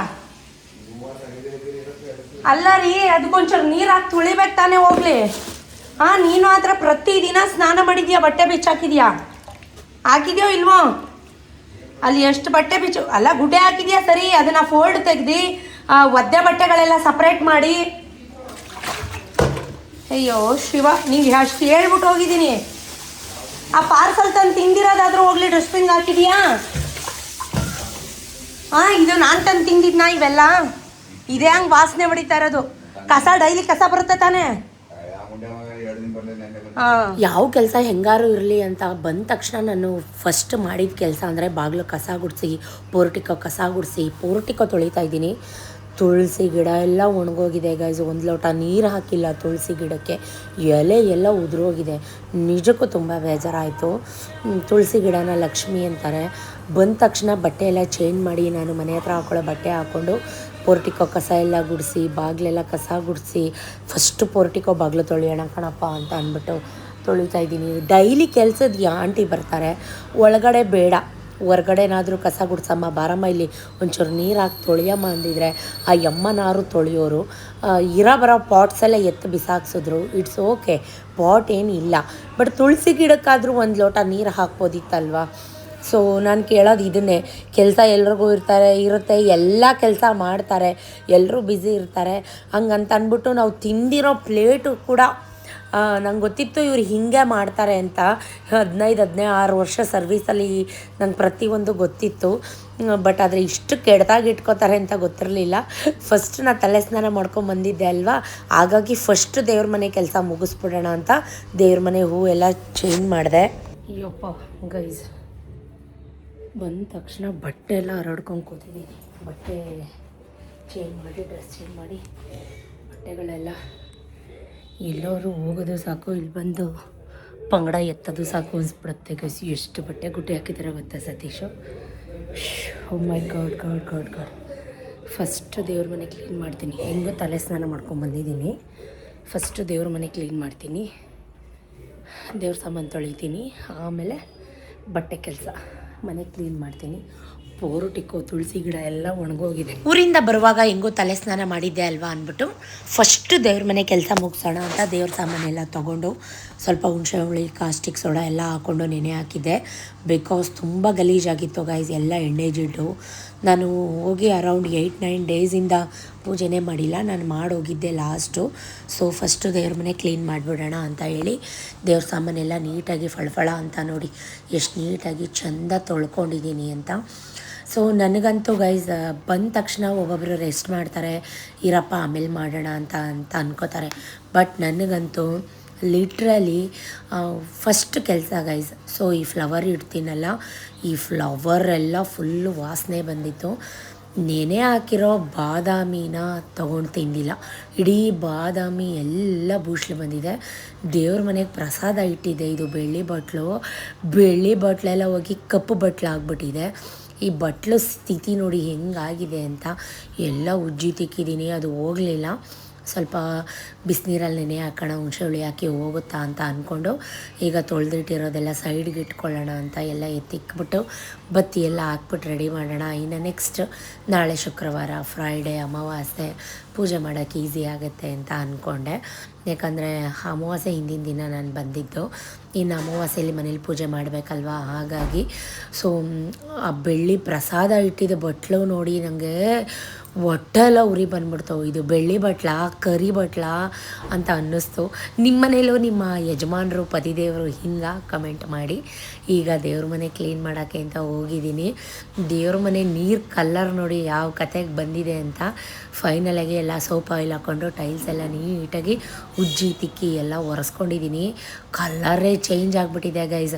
Speaker 1: ಅಲ್ಲ ರೀ, ಅದಕ್ಕೊಂಚೂರು ನೀರು ಹಾಕಿ ತುಳಿಬೇಕು ತಾನೇ ಹೋಗ್ಲಿ. ನೀನು ಮಾತ್ರ ಪ್ರತಿದಿನ ಸ್ನಾನ ಮಾಡಿದ್ಯಾ, ಬಟ್ಟೆ ಬಿಚ್ಚಾಕಿದ್ಯಾ, ಹಾಕಿದ್ಯೋ ಇಲ್ವೋ? ಅಲ್ಲಿ ಎಷ್ಟು ಬಟ್ಟೆ ಅಲ್ಲ ಗುಡ್ಡೆ ಹಾಕಿದ್ಯಾ ಸರಿ, ಅದನ್ನು ಫೋಲ್ಡ್ ತೆಗ್ದು ಒದ್ದೆ ಬಟ್ಟೆಗಳೆಲ್ಲ ಸಪ್ರೇಟ್ ಮಾಡಿ. ಅಯ್ಯೋ ಶಿವ, ನೀವು ಅಷ್ಟು ಹೇಳ್ಬಿಟ್ಟು ಹೋಗಿದ್ದೀನಿ. ಆ ಪಾರ್ಸಲ್ ತಂದು ತಿಂದಿರೋದಾದ್ರೂ ಹೋಗ್ಲಿ, ಡಸ್ಟ್ಬಿನ್ಗೆ ಹಾಕಿದ್ಯಾ? ಇದು ನಾನು ತಂದು ತಿಂದಿದ್ನಾ ಇವೆಲ್ಲ? ಇದೇ ಹಂಗೆ ವಾಸನೆ ಹೊಡಿತಾ ಇರೋದು. ಕಸ ಡೈಲಿ ಕಸ ಬರುತ್ತೆ ತಾನೇ. ಯಾವ ಕೆಲಸ ಹೆಂಗಾರು ಇರಲಿ ಅಂತ ಬಂದ ತಕ್ಷಣ ನಾನು ಫಸ್ಟ್ ಮಾಡಿದ ಕೆಲಸ ಅಂದರೆ ಬಾಗಿಲು ಕಸ ಗುಡಿಸಿ, ಪೋರ್ಟಿಕೋ ತೊಳಿತಾ ಇದ್ದೀನಿ. ತುಳಸಿ ಗಿಡ ಎಲ್ಲ ಒಣಗೋಗಿದೆ ಗೈಸ್. ಒಂದು ಲೋಟ ನೀರು ಹಾಕಿಲ್ಲ ತುಳಸಿ ಗಿಡಕ್ಕೆ, ಎಲೆ ಎಲ್ಲ ಉದುರೋಗಿದೆ. ನಿಜಕ್ಕೂ ತುಂಬ ಬೇಜಾರಾಯಿತು. ತುಳಸಿ ಗಿಡನ ಲಕ್ಷ್ಮಿ ಅಂತಾರೆ. ಬಂದ ತಕ್ಷಣ ಬಟ್ಟೆ ಎಲ್ಲ ಚೇಂಜ್ ಮಾಡಿ ನಾನು ಮನೆ ಹತ್ರ ಹಾಕೊಳ್ಳೋ ಬಟ್ಟೆ ಹಾಕ್ಕೊಂಡು ಪೋರ್ಟಿಕೋ ಕಸ ಎಲ್ಲ ಗುಡಿಸಿ, ಬಾಗಿಲೆಲ್ಲ ಕಸ ಗುಡಿಸಿ, ಫಸ್ಟು ಪೋರ್ಟಿಕೋ ಬಾಗಿಲು ತೊಳೆಯೋಣ ಕಣಪ್ಪ ಅಂತ ಅಂದ್ಬಿಟ್ಟು ತೊಳಿತಾ ಇದ್ದೀನಿ. ಡೈಲಿ ಕೆಲಸದ ಆಂಟಿ ಬರ್ತಾರೆ, ಒಳಗಡೆ ಬೇಡ ಹೊರ್ಗಡೆನಾದರೂ ಕಸ ಗುಡ್ಸಮ್ಮ, ಬಾರಮ್ಮ ಇಲ್ಲಿ ಒಂಚೂರು ನೀರು ಹಾಕಿ ತೊಳೆಯಮ್ಮ ಅಂದಿದ್ರೆ ಆ ಯಮ್ಮನಾರು ತೊಳೆಯೋರು. ಬರೋ ಪಾಟ್ಸೆಲ್ಲ ಎತ್ತು ಬಿಸಾಕ್ಸಿದ್ರು. ಇಟ್ಸ್ ಓಕೆ, ಪಾಟ್ ಏನು ಇಲ್ಲ, ಬಟ್ ತುಳಸಿ ಗಿಡಕ್ಕಾದರೂ ಒಂದು ಲೋಟ ನೀರು ಹಾಕ್ಬೋದಿತ್ತಲ್ವ. ಸೊ ನಾನು ಕೇಳೋದು ಇದನ್ನೇ. ಕೆಲಸ ಎಲ್ರಿಗೂ ಇರುತ್ತೆ, ಎಲ್ಲ ಕೆಲಸ ಮಾಡ್ತಾರೆ, ಎಲ್ಲರೂ ಬ್ಯುಸಿ ಇರ್ತಾರೆ. ಹಂಗಂತ ಅಂದ್ಬಿಟ್ಟು ನಾವು ತಿಂದಿರೋ ಪ್ಲೇಟು ಕೂಡ ನಂಗೆ ಗೊತ್ತಿತ್ತು ಇವ್ರು ಹಿಂಗೆ ಮಾಡ್ತಾರೆ ಅಂತ. 15-16 ವರ್ಷ ಸರ್ವೀಸಲ್ಲಿ ನಂಗೆ ಪ್ರತಿಯೊಂದು ಗೊತ್ತಿತ್ತು. ಬಟ್ ಆದರೆ ಇಷ್ಟು ಕೆಡ್ದಾಗಿ ಇಟ್ಕೋತಾರೆ ಅಂತ ಗೊತ್ತಿರಲಿಲ್ಲ. ಫಸ್ಟ್ ನಾನು ತಲೆ ಸ್ನಾನ ಮಾಡ್ಕೊಂಬಂದಿದ್ದೆ ಅಲ್ವಾ, ಹಾಗಾಗಿ ಫಸ್ಟ್ ದೇವ್ರ ಮನೆ ಕೆಲಸ ಮುಗಿಸ್ಬಿಡೋಣ ಅಂತ ದೇವ್ರ ಮನೆ ಹೂ ಎಲ್ಲ ಚೇಂಜ್ ಮಾಡಿದೆ. ಅಯ್ಯಪ್ಪ ಗೈಸ್, ಬಂದ ತಕ್ಷಣ ಬಟ್ಟೆ ಎಲ್ಲ ಹರಡ್ಕೊಂಡು ಕೂತಿದ್ದೀನಿ. ಬಟ್ಟೆ ಚೇಂಜ್ ಮಾಡಿ, ಡ್ರೆಸ್ ಚೇಂಜ್ ಮಾಡಿ, ಬಟ್ಟೆಗಳೆಲ್ಲ ಎಲ್ಲರೂ ಹೋಗೋದು ಸಾಕು, ಇಲ್ಲಿ ಬಂದು ಪಂಗಡ ಎತ್ತೋದು ಸಾಕು ಅನಿಸ್ಬಿಡುತ್ತೆ ಗೈಸ್. ಎಷ್ಟು ಬಟ್ಟೆ ಗುಡ್ಡೆ ಹಾಕಿದ್ದಾರೆ ಗೊತ್ತಾ Satish. Oh my god god god god. First ದೇವ್ರ ಮನೆ ಕ್ಲೀನ್ ಮಾಡ್ತೀನಿ. ಹೆಂಗೋ ತಲೆ ಸ್ನಾನ ಮಾಡ್ಕೊಂಬಂದಿದ್ದೀನಿ. ಫಸ್ಟು ದೇವ್ರ ಮನೆ ಕ್ಲೀನ್ ಮಾಡ್ತೀನಿ, ದೇವ್ರ ಸಾಮಾನು ತೊಳಿತೀನಿ, ಆಮೇಲೆ ಬಟ್ಟೆ ಕೆಲಸ, ಮನೆ ಕ್ಲೀನ್ ಮಾಡ್ತೀನಿ. ಪೋರುಟಿಕ್ಕೋ ತುಳಸಿ ಗಿಡ ಎಲ್ಲ ಒಣಗೋಗಿದೆ. ಊರಿಂದ ಬರುವಾಗ ಹೆಂಗೋ ತಲೆ ಸ್ನಾನ ಮಾಡಿದ್ದೆ ಅಲ್ವಾ ಅಂದ್ಬಿಟ್ಟು ಫಸ್ಟ್ ದೇವ್ರ ಮನೆ ಕೆಲಸ ಮುಗಿಸೋಣ ಅಂತ ದೇವ್ರ ಸಾಮಾನೆಲ್ಲ ತೊಗೊಂಡು ಸ್ವಲ್ಪ ಹುಣಸೆ ಹುಳಿ, ಕಾಸ್ಟಿಕ್ ಸೋಡಾ ಎಲ್ಲ ಹಾಕ್ಕೊಂಡು ನೆನೆ ಹಾಕಿದ್ದೆ. ಬಿಕಾಸ್ ತುಂಬ ಗಲೀಜಾಗಿತ್ತು ಗೈಸ್, ಎಲ್ಲ ಎಣ್ಣೆ ಜಿಡ್ಡು. ನಾನು ಹೋಗಿ ಅರೌಂಡ್ 8-9 ಡೇಸಿಂದ ಪೂಜೆನೇ ಮಾಡಿಲ್ಲ. ನಾನು ಮಾಡೋಗಿದ್ದೆ ಲಾಸ್ಟು. ಸೊ ಫಸ್ಟು ದೇವ್ರ ಮನೆ ಕ್ಲೀನ್ ಮಾಡಿಬಿಡೋಣ ಅಂತ ಹೇಳಿ ದೇವ್ರ ಸಾಮಾನೆಲ್ಲ ನೀಟಾಗಿ ಫಳಫಳ ಅಂತ ನೋಡಿ ಎಷ್ಟು ನೀಟಾಗಿ ಚೆಂದ ತೊಳ್ಕೊಂಡಿದ್ದೀನಿ ಅಂತ. ಸೊ ನನಗಂತೂ ಗೈಸ್ ಬಂದ ತಕ್ಷಣ ಒಬ್ಬೊಬ್ಬರು ರೆಸ್ಟ್ ಮಾಡ್ತಾರೆ, ಇರಪ್ಪ ಆಮೇಲೆ ಮಾಡೋಣ ಅಂತ ಅನ್ಕೋತಾರೆ. ಬಟ್ ನನಗಂತೂ ಲಿಟ್ರಲಿ ಫಸ್ಟ್ ಕೆಲಸ ಗೈಸ್. ಸೊ ಈ ಫ್ಲವರ್ ಇಡ್ತೀನಲ್ಲ, ಈ ಫ್ಲವರೆಲ್ಲ ಫುಲ್ಲು ವಾಸನೆ ಬಂದಿತ್ತು. ನೆನೆ ಹಾಕಿರೋ ಬಾದಾಮಿನ ತೊಗೊಂಡು ತಿಂದಿಲ್ಲ, ಇಡೀ ಬಾದಾಮಿ ಎಲ್ಲ ಬೂಷ್ಲು ಬಂದಿದೆ. ದೇವ್ರ ಮನೆಗೆ ಪ್ರಸಾದ ಇಟ್ಟಿದ್ದೆ, ಇದು ಬೆಳ್ಳಿ ಬಟ್ಲೆಲ್ಲ ಹೋಗಿ ಕಪ್ಪು ಬಟ್ಲು ಆಗ್ಬಿಟ್ಟಿದೆ. ಈ ಬಟ್ಲು ಸ್ಥಿತಿ ನೋಡಿ ಹೆಂಗಾಗಿದೆ ಅಂತ. ಎಲ್ಲ ಉಜ್ಜಿ ತಿಕ್ಕಿದ್ದೀನಿ, ಅದು ಹೋಗಲಿಲ್ಲ. ಸ್ವಲ್ಪ ಬಿಸಿನೀರಲ್ಲಿ ನೆನೆ ಹಾಕೋಣ, ಹುಣಸೆ ಹುಳಿ ಹಾಕಿ ಹೋಗುತ್ತಾ ಅಂತ ಅಂದ್ಕೊಂಡು ಈಗ ತೊಳೆದಿಟ್ಟಿರೋದೆಲ್ಲ ಸೈಡ್ಗೆ ಇಟ್ಕೊಳ್ಳೋಣ ಅಂತ ಎಲ್ಲ ಎತ್ತಿಕ್ಬಿಟ್ಟು ಬತ್ತಿ ಎಲ್ಲ ಹಾಕ್ಬಿಟ್ಟು ರೆಡಿ ಮಾಡೋಣ. ಇನ್ನು ನೆಕ್ಸ್ಟ್ ನಾಳೆ ಶುಕ್ರವಾರ, ಫ್ರೈಡೇ, ಅಮಾವಾಸ್ಯೆ, ಪೂಜೆ ಮಾಡೋಕ್ಕೆ ಈಸಿ ಆಗುತ್ತೆ ಅಂತ ಅಂದ್ಕೊಂಡೆ. ಯಾಕಂದರೆ ಅಮಾವಾಸ್ಯೆ ಹಿಂದಿನ ದಿನ ನಾನು ಬಂದಿದ್ದು, ಇನ್ನು ಅಮಾವಾಸ್ಯೆಯಲ್ಲಿ ಮನೇಲಿ ಪೂಜೆ ಮಾಡಬೇಕಲ್ವ, ಹಾಗಾಗಿ. ಸೊ ಆ ಬೆಳ್ಳಿ ಪ್ರಸಾದ ಇಟ್ಟಿದ್ದ ಬಟ್ಲು ನೋಡಿ ನನಗೆ ಹೊಟ್ಟೆಲ್ಲ ಉರಿ ಬಂದ್ಬಿಡ್ತು. ಇದು ಬೆಳ್ಳಿ ಬಟ್ಲ, ಕರಿ ಬಟ್ಲ ಅಂತ ಅನ್ನಿಸ್ತು. ನಿಮ್ಮ ಮನೇಲೂ ನಿಮ್ಮ ಯಜಮಾನರು, ಪತಿದೇವರು ಹಿಂಗೆ ಕಮೆಂಟ್ ಮಾಡಿ. ಈಗ ದೇವ್ರ ಮನೆ ಕ್ಲೀನ್ ಮಾಡೋಕ್ಕೆ ಅಂತ ಹೋಗಿದ್ದೀನಿ. ದೇವ್ರ ಮನೆ ನೀರು ಕಲ್ಲರ್ ನೋಡಿ ಯಾವ ಕತೆಗೆ ಬಂದಿದೆ ಅಂತ. ಫೈನಲಾಗಿ ಎಲ್ಲ ಸೋಪ್ ಆಯಿಲ್ ಹಾಕ್ಕೊಂಡು ಟೈಲ್ಸ್ ಎಲ್ಲ ನೀಟಾಗಿ ಉಜ್ಜಿ ತಿಕ್ಕಿ ಎಲ್ಲ ಒರೆಸ್ಕೊಂಡಿದ್ದೀನಿ. ಕಲ್ಲರೇ ಚೇಂಜ್ ಆಗಿಬಿಟ್ಟಿದೆ ಗೈಸ್.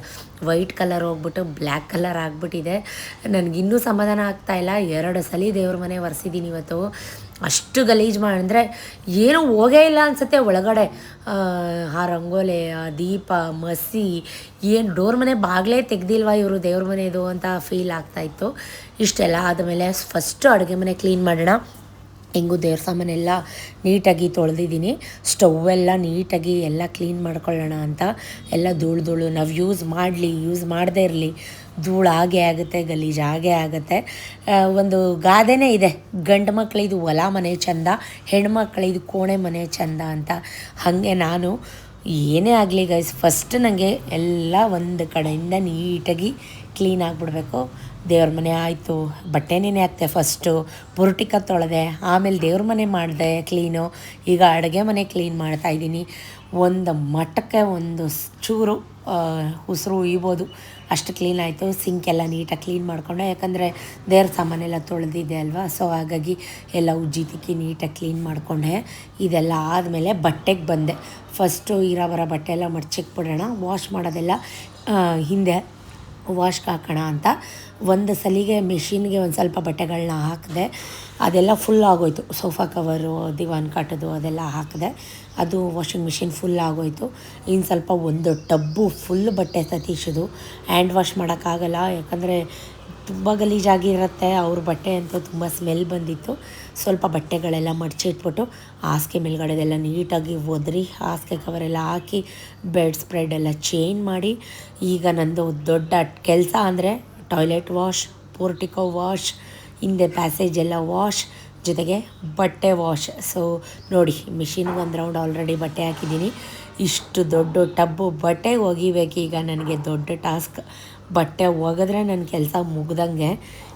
Speaker 1: ವೈಟ್ ಕಲರ್ ಹೋಗ್ಬಿಟ್ಟು ಬ್ಲ್ಯಾಕ್ ಕಲರ್ ಆಗಿಬಿಟ್ಟಿದೆ. ನನಗಿನ್ನೂ ಸಮಾಧಾನ ಆಗ್ತಾಯಿಲ್ಲ. 2 ಸಲ ದೇವ್ರ ಮನೆ ಒರೆಸಿದ್ದೀನಿ ಇವತ್ತು. ಅಷ್ಟು ಗಲೀಜು ಅಂದರೆ ಏನೂ ಹೋಗೇ ಇಲ್ಲ ಅನಿಸುತ್ತೆ ಒಳಗಡೆ. ಆ ರಂಗೋಲೆ, ಆ ದೀಪ, ಮಸಿ, ಏನು ಡೋರ್ ಮನೆ ಬಾಗಿಲೇ ತೆಗ್ದಿಲ್ವಾ ಇವರು ದೇವ್ರ ಮನೆದು ಅಂತ ಫೀಲ್ ಆಗ್ತಾಯಿತ್ತು. ಇಷ್ಟೆಲ್ಲ ಆದಮೇಲೆ ಫಸ್ಟು ಅಡುಗೆ ಮನೆ ಕ್ಲೀನ್ ಮಾಡೋಣ. ಹೆಂಗೂ ದೇವ್ರ ಸಾಮಾನೆಲ್ಲ ನೀಟಾಗಿ ತೊಳೆದಿದ್ದೀನಿ. ಸ್ಟವ್ವೆಲ್ಲ ನೀಟಾಗಿ ಎಲ್ಲ ಕ್ಲೀನ್ ಮಾಡ್ಕೊಳ್ಳೋಣ ಅಂತ. ಎಲ್ಲ ಧೂಳು ನಾವು ಯೂಸ್ ಮಾಡದೇ ಇರಲಿ, ಧೂಳು ಹಾಗೇ ಆಗುತ್ತೆ, ಗಲೀಜು ಹಾಗೇ ಆಗುತ್ತೆ. ಒಂದು ಗಾದೆನೇ ಇದೆ, ಗಂಡು ಮಕ್ಕಳಿದು ಹೊಲ ಮನೆ ಚಂದ, ಹೆಣ್ಮಕ್ಳಿದು ಕೋಣೆ ಮನೆ ಚಂದ ಅಂತ. ಹಾಗೆ ನಾನು ಏನೇ ಆಗಲಿ ಗೈಸ್, ಫಸ್ಟ್ ನನಗೆ ಎಲ್ಲ ಒಂದು ಕಡೆಯಿಂದ ನೀಟಾಗಿ ಕ್ಲೀನ್ ಆಗಿಬಿಡ್ಬೇಕು. ದೇವ್ರ ಮನೆ ಆಯಿತು, ಬಟ್ಟೆ ನೆನೆ ಹಾಕ್ತೆ, ಫಸ್ಟು ಪುರುಟಿಕ ತೊಳೆದೆ, ಆಮೇಲೆ ದೇವ್ರ ಮನೆ ಮಾಡಿದೆ ಕ್ಲೀನು. ಈಗ ಅಡುಗೆ ಮನೆ ಕ್ಲೀನ್ ಮಾಡ್ತಾಯಿದ್ದೀನಿ. ಒಂದು ಮಟ್ಟಕ್ಕೆ ಒಂದು ಚೂರು ಉಸಿರು ಉಯ್ಬೋದು ಅಷ್ಟು ಕ್ಲೀನ್ ಆಯಿತು. ಸಿಂಕೆಲ್ಲ ನೀಟಾಗಿ ಕ್ಲೀನ್ ಮಾಡಿಕೊಂಡೆ, ಯಾಕಂದರೆ ದೇವ್ರ ಸಾಮಾನೆಲ್ಲ ತೊಳೆದಿದ್ದೆ ಅಲ್ವಾ. ಸೊ ಹಾಗಾಗಿ ಎಲ್ಲ ಉಜ್ಜಿ ತಿಕ್ಕಿ ನೀಟಾಗಿ ಕ್ಲೀನ್ ಮಾಡಿಕೊಂಡೆ. ಇದೆಲ್ಲ ಆದಮೇಲೆ ಬಟ್ಟೆಗೆ ಬಂದೆ. ಫಸ್ಟು ಬರೋ ಬಟ್ಟೆ ಎಲ್ಲ ಮಡ್ಚಿಕ್ಬಿಡೋಣ, ವಾಶ್ ಮಾಡೋದೆಲ್ಲ ಹಿಂದೆ ವಾಶ್ಗೆ ಹಾಕೋಣ ಅಂತ. ಒಂದು ಸಲಿಗೆ ಮಿಷಿನ್ಗೆ ಒಂದು ಸ್ವಲ್ಪ ಬಟ್ಟೆಗಳನ್ನ ಹಾಕಿದೆ, ಅದೆಲ್ಲ ಫುಲ್ ಆಗೋಯ್ತು. ಸೋಫಾ ಕವರು, ದಿವಾನ್ ಕಾಟೋದು ಅದೆಲ್ಲ ಹಾಕಿದೆ, ಅದು ವಾಷಿಂಗ್ ಮಿಷಿನ್ ಫುಲ್ ಆಗೋಯ್ತು. ಇನ್ನು ಸ್ವಲ್ಪ ಒಂದು ಟಬ್ಬು ಫುಲ್ ಬಟ್ಟೆ ಸತೀಶದು ಹ್ಯಾಂಡ್ ವಾಶ್ ಮಾಡೋಕ್ಕಾಗಲ್ಲ, ಯಾಕಂದರೆ ತುಂಬ ಗಲೀಜಾಗಿರುತ್ತೆ. ಅವ್ರ ಬಟ್ಟೆ ಅಂತೂ ತುಂಬ ಸ್ಮೆಲ್ ಬಂದಿತ್ತು. ಸ್ವಲ್ಪ ಬಟ್ಟೆಗಳೆಲ್ಲ ಮಡಚಿಟ್ಬಿಟ್ಟು ಹಾಸಿಗೆ ಮೇಲ್ಗಡೆದೆಲ್ಲ ನೀಟಾಗಿ ಒದರಿ ಹಾಸಿಗೆ ಕವರೆಲ್ಲ ಹಾಕಿ ಬೆಡ್ ಸ್ಪ್ರೆಡ್ ಎಲ್ಲ ಚೇಂಜ್ ಮಾಡಿ, ಈಗ ನಂದು ದೊಡ್ಡ ಕೆಲಸ ಅಂದರೆ ಟಾಯ್ಲೆಟ್ ವಾಶ್, ಪೋರ್ಟಿಕೋ ವಾಶ್, ಹಿಂದೆ ಪ್ಯಾಸೇಜ್ ಎಲ್ಲ ವಾಶ್, ಜೊತೆಗೆ ಬಟ್ಟೆ ವಾಶ್. ಸೊ ನೋಡಿ, ಮಿಷಿನ್ಗೆ ಒಂದು ರೌಂಡ್ ಆಲ್ರೆಡಿ ಬಟ್ಟೆ ಹಾಕಿದ್ದೀನಿ. ಇಷ್ಟು ದೊಡ್ಡ ಟಬ್ಬು ಬಟ್ಟೆ ಒಗಿಬೇಕು ಈಗ ನನಗೆ ದೊಡ್ಡ ಟಾಸ್ಕ್. ಬಟ್ಟೆ ಒಗೆದ್ರೆ ನನ್ನ ಕೆಲಸ ಮುಗ್ದಂಗೆ.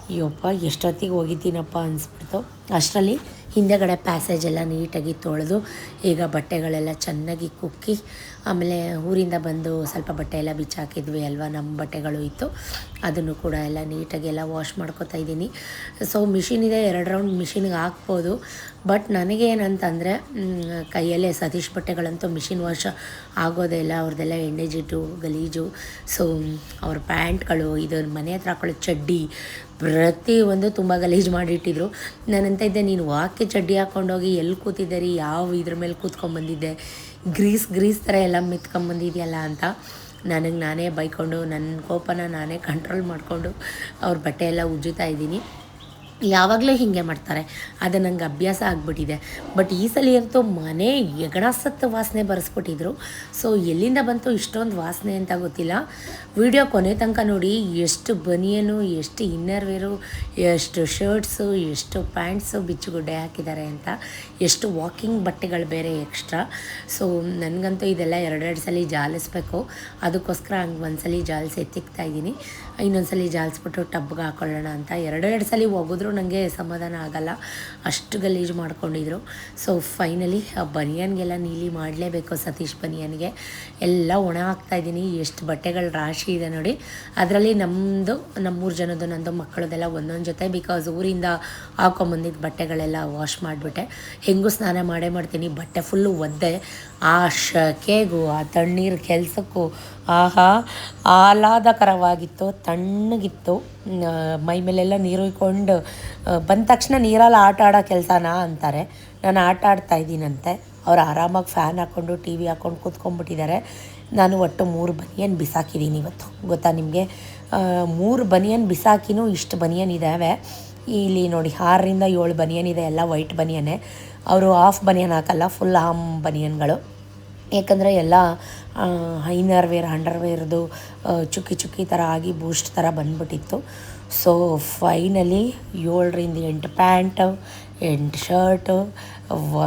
Speaker 1: ಅಯ್ಯಪ್ಪ ಎಷ್ಟೊತ್ತಿಗೆ ಒಗಿತೀನಪ್ಪ ಅನಿಸ್ಬಿಡ್ತು. ಅಷ್ಟರಲ್ಲಿ ಹಿಂದೆಗಡೆ ಪ್ಯಾಸೇಜ್ ಎಲ್ಲ ನೀಟಾಗಿ ತೊಳೆದು ಈಗ ಬಟ್ಟೆಗಳೆಲ್ಲ ಚೆನ್ನಾಗಿ ಕುಕ್ಕಿ ಆಮೇಲೆ ಊರಿಂದ ಬಂದು ಸ್ವಲ್ಪ ಬಟ್ಟೆ ಎಲ್ಲ ಬಿಚ್ಚಾಕಿದ್ವಿ ಅಲ್ವಾ, ನಮ್ಮ ಬಟ್ಟೆಗಳು ಇತ್ತು, ಅದನ್ನು ಕೂಡ ಎಲ್ಲ ನೀಟಾಗಿ ಎಲ್ಲ ವಾಶ್ ಮಾಡ್ಕೊತಾ ಇದ್ದೀನಿ. ಸೊ ಮಿಷಿನ್ ಇದೆ, 2 ರೌಂಡ್ ಮಿಷಿನ್ಗೆ ಹಾಕ್ಬೋದು. ಬಟ್ ನನಗೇನಂತಂದರೆ ಕೈಯಲ್ಲೇ ಸತೀಶ್ ಬಟ್ಟೆಗಳಂತೂ ಮಿಷಿನ್ ವಾಶ್ ಆಗೋದೇ ಇಲ್ಲ, ಅವ್ರದ್ದೆಲ್ಲ ಎಣ್ಣೆ ಜಿಡ್ಡು ಗಲೀಜು. ಸೊ ಅವ್ರ ಪ್ಯಾಂಟ್ಗಳು, ಇದು ಮನೆ ಹತ್ರ ಹಾಕೊಳ್ಳೋ ಚಡ್ಡಿ ಪ್ರತಿಯೊಂದು ತುಂಬ ಗಲೀಜು ಮಾಡಿಟ್ಟಿದ್ರು. ನಾನಂತ ಇದ್ದೆ, ನೀನು ವಾಕ್ಯ ಚಡ್ಡಿ ಹಾಕ್ಕೊಂಡೋಗಿ ಎಲ್ಲಿ ಕೂತಿದ್ದೀರಿ, ಯಾವ ಇದ್ರ ಮೇಲೆ ಕೂತ್ಕೊಂಡ್ಬಂದಿದ್ದೆ, ಗ್ರೀಸ್ ಥರ ಎಲ್ಲ ಮೆತ್ಕೊಂಬಂದಿದೆಯಲ್ಲ ಅಂತ ನನಗೆ ನಾನೇ ಬೈಕೊಂಡು ನನ್ನ ಕೋಪನ ನಾನೇ ಕಂಟ್ರೋಲ್ ಮಾಡಿಕೊಂಡು ಅವ್ರ ಬಟ್ಟೆ ಎಲ್ಲ ಉಜ್ಜುತ್ತಾ ಇದ್ದೀನಿ. ಯಾವಾಗಲೂ ಹೀಗೆ ಮಾಡ್ತಾರೆ, ಅದು ನಂಗೆ ಅಭ್ಯಾಸ ಆಗಿಬಿಟ್ಟಿದೆ. ಬಟ್ ಈ ಸಲ ಅಂತೂ ಮನೆ ಎಗಣಸತ್ತು ವಾಸನೆ ಬರೆಸ್ಬಿಟ್ಟಿದ್ರು. ಸೊ ಎಲ್ಲಿಂದ ಬಂತು ಇಷ್ಟೊಂದು ವಾಸನೆ ಅಂತ ಗೊತ್ತಿಲ್ಲ. ವಿಡಿಯೋ ಕೊನೆ ತನಕ ನೋಡಿ, ಎಷ್ಟು ಬನಿಯನು, ಎಷ್ಟು ಇನ್ನರ್ ವೇರು, ಎಷ್ಟು ಶರ್ಟ್ಸು, ಎಷ್ಟು ಪ್ಯಾಂಟ್ಸು ಬಿಚ್ಚುಗುಡ್ಡೆ ಹಾಕಿದ್ದಾರೆ ಅಂತ, ಎಷ್ಟು ವಾಕಿಂಗ್ ಬಟ್ಟೆಗಳು ಬೇರೆ ಎಕ್ಸ್ಟ್ರಾ. ಸೊ ನನಗಂತೂ ಇದೆಲ್ಲ 2 ಸಲ ಜಾಲಿಸ್ಬೇಕು. ಅದಕ್ಕೋಸ್ಕರ ಹಂಗೆ ಒಂದ್ಸಲಿ ಜಾಲಿಸಿ ಎತ್ತಿಕ್ತಾ ಇದ್ದೀನಿ, ಇನ್ನೊಂದ್ಸಲಿ ಜಾಲಿಸ್ಬಿಟ್ಟು ಟಬ್ಗೆ ಹಾಕೊಳ್ಳೋಣ ಅಂತ. 2 ಸಲ ಹೋಗಿದ್ರು ನನಗೆ ಸಮಾಧಾನ ಆಗಲ್ಲ, ಅಷ್ಟು ಗಲೀಜು ಮಾಡ್ಕೊಂಡಿದ್ರು. ಸೊ ಫೈನಲಿ ಆ ಬನಿಯನ್ಗೆಲ್ಲ ನೀಲಿ ಮಾಡಲೇಬೇಕು, ಸತೀಶ್ ಬನಿಯನ್ಗೆ ಎಲ್ಲ ಒಣ ಹಾಕ್ತಾಯಿದ್ದೀನಿ. ಎಷ್ಟು ಬಟ್ಟೆಗಳು ರಾಶಿ ಇದೆ ನೋಡಿ. ಅದರಲ್ಲಿ ನಮ್ಮೂರು ಜನದ್ದು, ನಂದು ಮಕ್ಕಳದೆಲ್ಲ ಒಂದೊಂದು ಜೊತೆ, ಬಿಕಾಸ್ ಊರಿಂದ ಹಾಕೊಂಬಂದಿದ್ದು ಬಟ್ಟೆಗಳೆಲ್ಲ ವಾಶ್ ಮಾಡಿಬಿಟ್ಟೆ. ಹೆಂಗೂ ಸ್ನಾನ ಮಾಡೇ ಮಾಡ್ತೀನಿ, ಬಟ್ಟೆ ಫುಲ್ಲು ಒದ್ದೆ. ಆ ಶಕೆಗೂ ಆ ತಣ್ಣೀರು ಕೆಲಸಕ್ಕೂ ಆಹಾ ಆಹ್ಲಾದಕರವಾಗಿತ್ತು, ತಣ್ಣಗಿತ್ತು. ಮೈ ಮೇಲೆಲ್ಲ ನೀರು ಇಕ್ಕೊಂಡು ಬಂದ ತಕ್ಷಣ ನೀರಲ್ಲಿ ಆಟ ಆಡೋ ಕೆಲಸನಾ ಅಂತಾರೆ. ನಾನು ಆಟ ಆಡ್ತಾಯಿದ್ದೀನಂತೆ, ಅವ್ರು ಆರಾಮಾಗಿ ಫ್ಯಾನ್ ಹಾಕ್ಕೊಂಡು ಟಿ ವಿ ಹಾಕ್ಕೊಂಡು ಕೂತ್ಕೊಂಡ್ಬಿಟ್ಟಿದ್ದಾರೆ. ನಾನು ಒಟ್ಟು 3 ಬನಿಯನ್ ಬಿಸಾಕಿದ್ದೀನಿ ಇವತ್ತು, ಗೊತ್ತಾ ನಿಮಗೆ. 3 ಬನಿಯನ್ ಬಿಸಾಕಿನೂ ಇಷ್ಟು ಬನಿಯನ್ ಇದ್ದಾವೆ. ಇಲ್ಲಿ ನೋಡಿ 6ರಿಂದ 7 ಬನಿಯನ್ ಇದೆ, ಎಲ್ಲ ವೈಟ್ ಬನಿಯನ್ನೇ. ಅವರು ಹಾಫ್ ಬನಿಯನ್ ಹಾಕಲ್ಲ, ಫುಲ್ ಆಮ್ ಬನಿಯನ್ಗಳು. ಏಕೆಂದರೆ ಎಲ್ಲ ಇನ್ನರ್ ಅಂಡರ್ವೇರ್ದು ಚುಕ್ಕಿ ಥರ ಆಗಿ ಬೂಸ್ಟ್ ಥರ ಬಂದ್ಬಿಟ್ಟಿತ್ತು. ಸೊ ಫೈನಲಿ 7ರಿಂದ 8 ಪ್ಯಾಂಟು, 8 ಶರ್ಟು,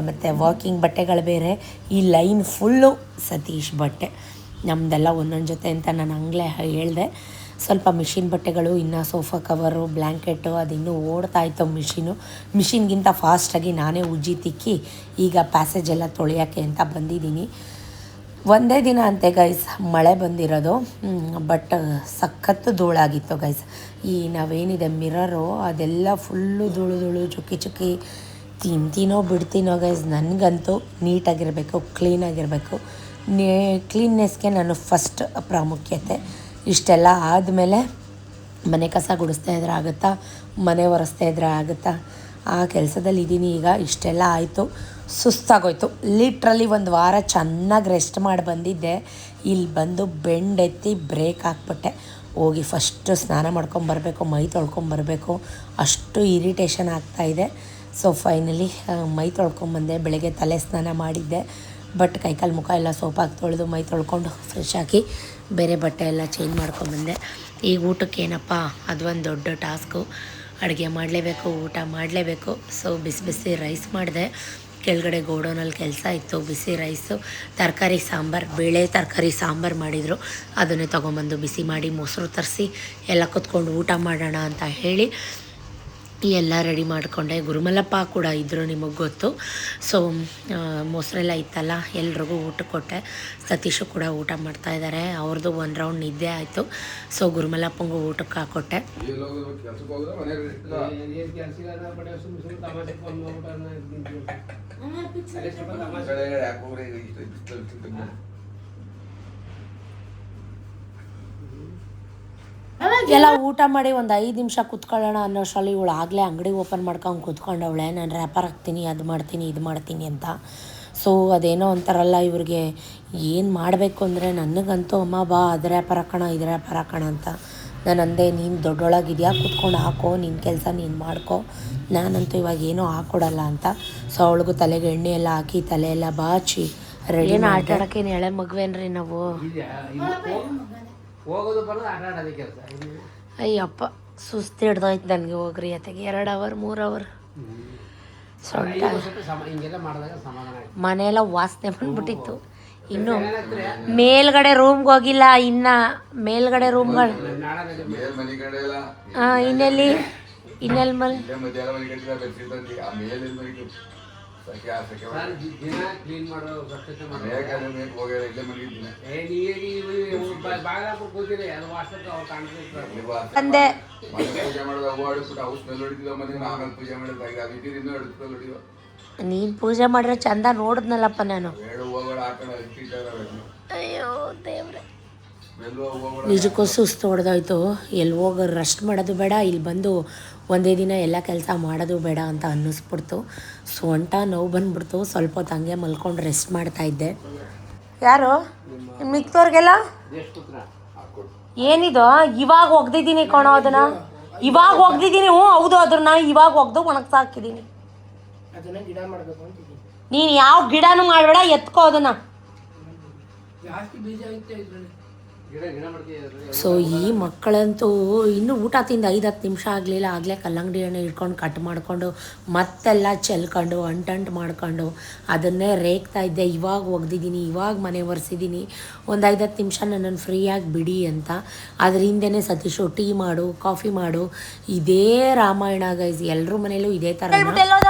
Speaker 1: ಮತ್ತು ವಾಕಿಂಗ್ ಬಟ್ಟೆಗಳು ಬೇರೆ. ಈ ಲೈನ್ ಫುಲ್ಲು ಸತೀಶ್ ಬಟ್ಟೆ, ನಮ್ಮದೆಲ್ಲ ಒಂದೊಂದು ಜೊತೆ ಅಂತ ನಾನು ಹಂಗಲೇ ಹೇಳಿದೆ. ಸ್ವಲ್ಪ ಮಿಷಿನ್ ಬಟ್ಟೆಗಳು, ಇನ್ನು ಸೋಫಾ ಕವರು, ಬ್ಲ್ಯಾಂಕೆಟು ಅದಿನ್ನೂ ಓಡ್ತಾಯಿತ್ತು ಮಿಷಿನ್ಗಿಂತ ಫಾಸ್ಟಾಗಿ ನಾನೇ ಉಜ್ಜಿ ತಿಕ್ಕಿ ಈಗ ಪ್ಯಾಸೇಜ್ ಎಲ್ಲ ತೊಳೆಯೋಕ್ಕೆ ಅಂತ ಬಂದಿದ್ದೀನಿ. ಒಂದೇ ದಿನ ಅಂತೆ ಗೈಸ್ ಮಳೆ ಬಂದಿರೋದು, ಬಟ್ ಸಖತ್ತು ಧೂಳಾಗಿತ್ತು ಗೈಸ್. ಈ ನಾವೇನಿದೆ ಮಿರರು ಅದೆಲ್ಲ ಫುಲ್ಲು ಧೂಳು ಚುಕ್ಕಿ ತಿಂತೀನೋ ಬಿಡ್ತೀನೋ ಗೈಸ್. ನನಗಂತೂ ನೀಟಾಗಿರಬೇಕು, ಕ್ಲೀನಾಗಿರಬೇಕು. ಕ್ಲೀನ್ನೆಸ್ಗೆ ನಾನು ಫಸ್ಟ್ ಪ್ರಾಮುಖ್ಯತೆ. ಇಷ್ಟೆಲ್ಲ ಆದಮೇಲೆ ಮನೆ ಕಸ ಗುಡಿಸ್ತಾ ಇದ್ರೆ ಆಗುತ್ತಾ, ಮನೆ ಒರೆಸ್ತಾ ಇದ್ರೆ ಆಗುತ್ತಾ, ಆ ಕೆಲಸದಲ್ಲಿ ಇದ್ದೀನಿ ಈಗ. ಇಷ್ಟೆಲ್ಲ ಆಯಿತು, ಸುಸ್ತಾಗೋಯ್ತು. ಲಿಟ್ರಲಿ 1 ವಾರ ಚೆನ್ನಾಗಿ ರೆಸ್ಟ್ ಮಾಡಿ ಬಂದಿದ್ದೆ. ಇಲ್ಲಿ ಬಂದು ಬೆಂಡೆತ್ತಿ ಬ್ರೇಕ್ ಹಾಕ್ಬಿಟ್ಟೆ. ಹೋಗಿ ಫಸ್ಟು ಸ್ನಾನ ಮಾಡ್ಕೊಂಬರ್ಬೇಕು, ಮೈ ತೊಳ್ಕೊಂಬರ್ಬೇಕು, ಅಷ್ಟು ಇರಿಟೇಷನ್ ಆಗ್ತಾಯಿದೆ. ಸೊ ಫೈನಲಿ ಮೈ ತೊಳ್ಕೊಂಬಂದೆ. ಬೆಳಗ್ಗೆ ತಲೆ ಸ್ನಾನ ಮಾಡಿದ್ದೆ, ಬಟ್ ಕೈಕಾಲು ಮುಖ ಎಲ್ಲ ಸೋಪಾಗಿ ತೊಳೆದು ಮೈ ತೊಳ್ಕೊಂಡು ಫ್ರೆಶ್ ಹಾಕಿ ಬೇರೆ ಬಟ್ಟೆ ಎಲ್ಲ ಚೇಂಜ್ ಮಾಡ್ಕೊಂಬಂದೆ. ಈಗ ಊಟಕ್ಕೆ ಏನಪ್ಪ, ಅದು ಒಂದು ದೊಡ್ಡ ಟಾಸ್ಕು. ಅಡುಗೆ ಮಾಡಲೇಬೇಕು, ಊಟ ಮಾಡಲೇಬೇಕು. ಸೊ ಬಿಸಿ ರೈಸ್ ಮಾಡಿದೆ. ಕೆಳಗಡೆ ಗೋಡೌನಲ್ಲಿ ಕೆಲಸ ಇತ್ತು, ಬಿಸಿ ರೈಸು, ತರಕಾರಿ ಸಾಂಬಾರು, ಬೇಳೆ ತರಕಾರಿ ಸಾಂಬಾರು ಮಾಡಿದರು. ಅದನ್ನೇ ತೊಗೊಂಬಂದು ಬಿಸಿ ಮಾಡಿ ಮೊಸರು ತರಿಸಿ ಎಲ್ಲ ಕೂತ್ಕೊಂಡು ಊಟ ಮಾಡೋಣ ಅಂತ ಹೇಳಿ ಎಲ್ಲ ರೆಡಿ ಮಾಡಿಕೊಂಡೆ. ಗುರುಮಲ್ಲಪ್ಪ ಕೂಡ ಇದ್ದರು, ನಿಮಗೆ ಗೊತ್ತು. ಸೊ ಮೊಸರೆಲ್ಲ ಇತ್ತಲ್ಲ, ಎಲ್ರಿಗೂ ಊಟ ಕೊಟ್ಟೆ. ಸತೀಶು ಕೂಡ ಊಟ ಮಾಡ್ತಾಯಿದ್ದಾರೆ. ಅವ್ರದ್ದು 1 ರೌಂಡ್ ನಿದ್ದೆ ಆಯಿತು. ಸೊ ಗುರುಮಲ್ಲಪ್ಪಂಗೂ ಊಟಕ್ಕೆ ಹಾಕ್ಕೊಟ್ಟೆ. ಎಲ್ಲ ಊಟ ಮಾಡಿ ಒಂದು 5 ನಿಮಿಷ ಕುತ್ಕೊಳ್ಳೋಣ ಅನ್ನೋಷ್ಟರಲ್ಲಿ ಇವಳು ಆಗಲೇ ಅಂಗಡಿ ಓಪನ್ ಮಾಡ್ಕೊಂಡು ಕೂತ್ಕೊಂಡವಳೆ. ನಾನು ರ್ಯಾಪರ್ ಹಾಕ್ತೀನಿ, ಅದು ಮಾಡ್ತೀನಿ, ಇದು ಮಾಡ್ತೀನಿ ಅಂತ. ಸೊ ಅದೇನೋ ಅಂತಾರಲ್ಲ, ಇವ್ರಿಗೆ ಏನು ಮಾಡಬೇಕು ಅಂದರೆ, ನನಗಂತೂ ಅಮ್ಮ ಬಾ ಅದು ರ್ಯಾಪರ್ ಹಾಕೋಣ, ಇದು ರ್ಯಾಪರ್ ಹಾಕೋಣ ಅಂತ. ನಾನು ಅಂದೆ, ನೀನು ದೊಡ್ಡೊಳಗಿದೆಯಾ, ಕೂತ್ಕೊಂಡು ಹಾಕೋ, ನಿನ್ನ ಕೆಲಸ ನೀನು ಮಾಡ್ಕೊ, ನಾನಂತೂ ಇವಾಗ ಏನೂ ಹಾಕ್ಕೊಡಲ್ಲ ಅಂತ. ಸೊ ಅವಳಿಗೂ ತಲೆಗೆ ಎಣ್ಣೆ ಎಲ್ಲ ಹಾಕಿ ತಲೆ ಎಲ್ಲ ಬಾಚಿ ರೆಡಿ. ಏನು ಆಟ ಆಡೋಕ್ಕೇನು ಎಳೆ ಮಗುವೇನ್ರಿ ನಾವು? ಅಯ್ಯಪ್ಪ ಸುಸ್ತು ಹಿಡ್ದೋಯ್ತು ನನಗೆ. ಹೋಗ್ರಿ ಅತೆಗೆ 2 ಅವರ್ 3 ಅವರ್ ಸೊಂಟ ಮನೆಯೆಲ್ಲ ವಾಸನೆ ಬಂದ್ಬಿಟ್ಟಿತ್ತು. ಇನ್ನು ಮೇಲ್ಗಡೆ ರೂಮ್ಗೆ ಹೋಗಿಲ್ಲ, ಇನ್ನು ಮೇಲ್ಗಡೆ ರೂಮ್ಗಳು ಇನ್ನೆಲ್ಲಿ ಇನ್ನೆಲ್ಲಿ ಮಲ್
Speaker 2: ಇಲ್ಲೇ ಮಧ್ಯಾಹ್ನ ಮನೆ ಕಟ್ಟಿದ ಬೆಡ್ಶೀಟ್ ತಂದು ಆ ಮೇಲೆ ಮನೆಗೆ ಸಖೆ ಆ ಸಖೆ
Speaker 3: ದಿನ ಕ್ಲೀನ್ ಮಾಡೋ ಸ್ವಚ್ಛತೆ ಮಾಡೋ
Speaker 2: ಮೇಘಾಲ ಮೇಲೆ ಹೋಗ್ಯಾರ ಇಲ್ಲೇ ಮನೆಗಿದ್ದೀನಿ
Speaker 3: ಬಾಗಿಲ ಕೂತಿರಿ ಅದು ವಾಸಕ್ಕೆ ಅವ್ರು ಕಾಣ್ತಿರ್ತಾರೆ
Speaker 1: ಅಂದೆ
Speaker 2: ಮನೆ ಪೂಜೆ ಮಾಡೋದು ಹೂವು ಹೊಡಿಸ್ಬಿಟ್ಟು ಅವು ಸ್ಮೆಲ್ ಹೊಡಿತಿದ್ವ ಮನೆ ಆಮೇಲೆ ಪೂಜೆ ಮಾಡಿದಾಗ ಅದು ಇದ್ದಿದ್ದು ಇನ್ನೂ ಹಿಡಿಸ್ಕೊಂಡು ಹೊಡಿವ
Speaker 1: ನೀನು ಪೂಜೆ ಮಾಡ್ರೆ ಚಂದ ನೋಡಿದ್ನಲ್ಲಪ್ಪ ನಾನು.
Speaker 2: ಎರಡು ಹೂವುಗಳು ಹಾಕೊಂಡು ಇಟ್ಟಿದ್ದಾರೆ
Speaker 1: ಅಯ್ಯೋ ದೇವ್ರೆ,
Speaker 2: ಬೆಲ್ಲುವ ಹೂವುಗಳು
Speaker 1: ನಿಜಕ್ಕೂ ಸುಸ್ತು ಹೊಡೆದೋಯ್ತು. ಎಲ್ಲಿ ಹೋಗಿ ರೆಸ್ಟ್ ಮಾಡೋದು ಬೇಡ, ಇಲ್ಲಿ ಬಂದು ಒಂದೇ ದಿನ ಎಲ್ಲ ಕೆಲಸ ಮಾಡೋದು ಬೇಡ ಅಂತ ಅನ್ನಿಸ್ಬಿಡ್ತು. ಸೊಂಟ ನೋವು ಬಂದ್ಬಿಡ್ತು. ಸ್ವಲ್ಪ ಹೊತ್ತು ಹಂಗೆ ಮಲ್ಕೊಂಡು ರೆಸ್ಟ್ ಮಾಡ್ತಾಯಿದ್ದೆ. ಯಾರು ಮಿಕ್ತವ್ರಿಗೆಲ್ಲ ಏನಿದು? ಇವಾಗ ಒಗ್ದಿದ್ದೀನಿ ಕಣೋ ಅದನ್ನ, ಇವಾಗ ಒಗ್ದಿದ್ದೀನಿ. ಹ್ಞೂ ಹೌದು, ಅದನ್ನ ಇವಾಗ ಒಗ್ದು ಒಣಗ್ಸ ಹಾಕಿದ್ದೀನಿ.
Speaker 3: ಅದನ್ನ ಗಿಡ ಮಾಡಬೇಕು ಅಂತಿದ್ದೀನಿ.
Speaker 1: ನೀನು ಯಾವ ಗಿಡನೂ ಮಾಡಬೇಡ, ಎತ್ಕೋ ಅದನ್ನ.
Speaker 3: ಜಾಸ್ತಿ ಬೀಜ ಐತೆ ಇದ್ರಲ್ಲಿ. ಗಿಡ ಮಾಡ್ತೀವಿ.
Speaker 1: ಸೊ ಈ ಮಕ್ಕಳಂತೂ ಇನ್ನೂ ಊಟ ತಿಂದು 5-10 ನಿಮಿಷ ಆಗಲಿಲ್ಲ, ಆಗಲೇ ಕಲ್ಲಂಗಡಿ ಹಣ್ಣು ಇಟ್ಕೊಂಡು ಕಟ್ ಮಾಡಿಕೊಂಡು ಮತ್ತೆಲ್ಲ ಚೆಲ್ಕೊಂಡು ಅಂಟಂಟು ಮಾಡ್ಕೊಂಡು ಅದನ್ನೇ ರೇಗ್ತಾ ಇದ್ದೆ. ಇವಾಗ ಒಗ್ದಿದ್ದೀನಿ, ಇವಾಗ ಮನೆ ಒರೆಸಿದ್ದೀನಿ, ಒಂದು 5-10 ನಿಮಿಷ ನನ್ನನ್ನು ಫ್ರೀಯಾಗಿ ಬಿಡಿ ಅಂತ. ಅದ್ರ ಹಿಂದೆನೇ ಸತೀಶು ಟೀ ಮಾಡು, ಕಾಫಿ ಮಾಡು, ಇದೇ ರಾಮಾಯಣ ಗೈಸ್. ಎಲ್ಲರೂ ಮನೇಲೂ ಇದೇ ಥರ.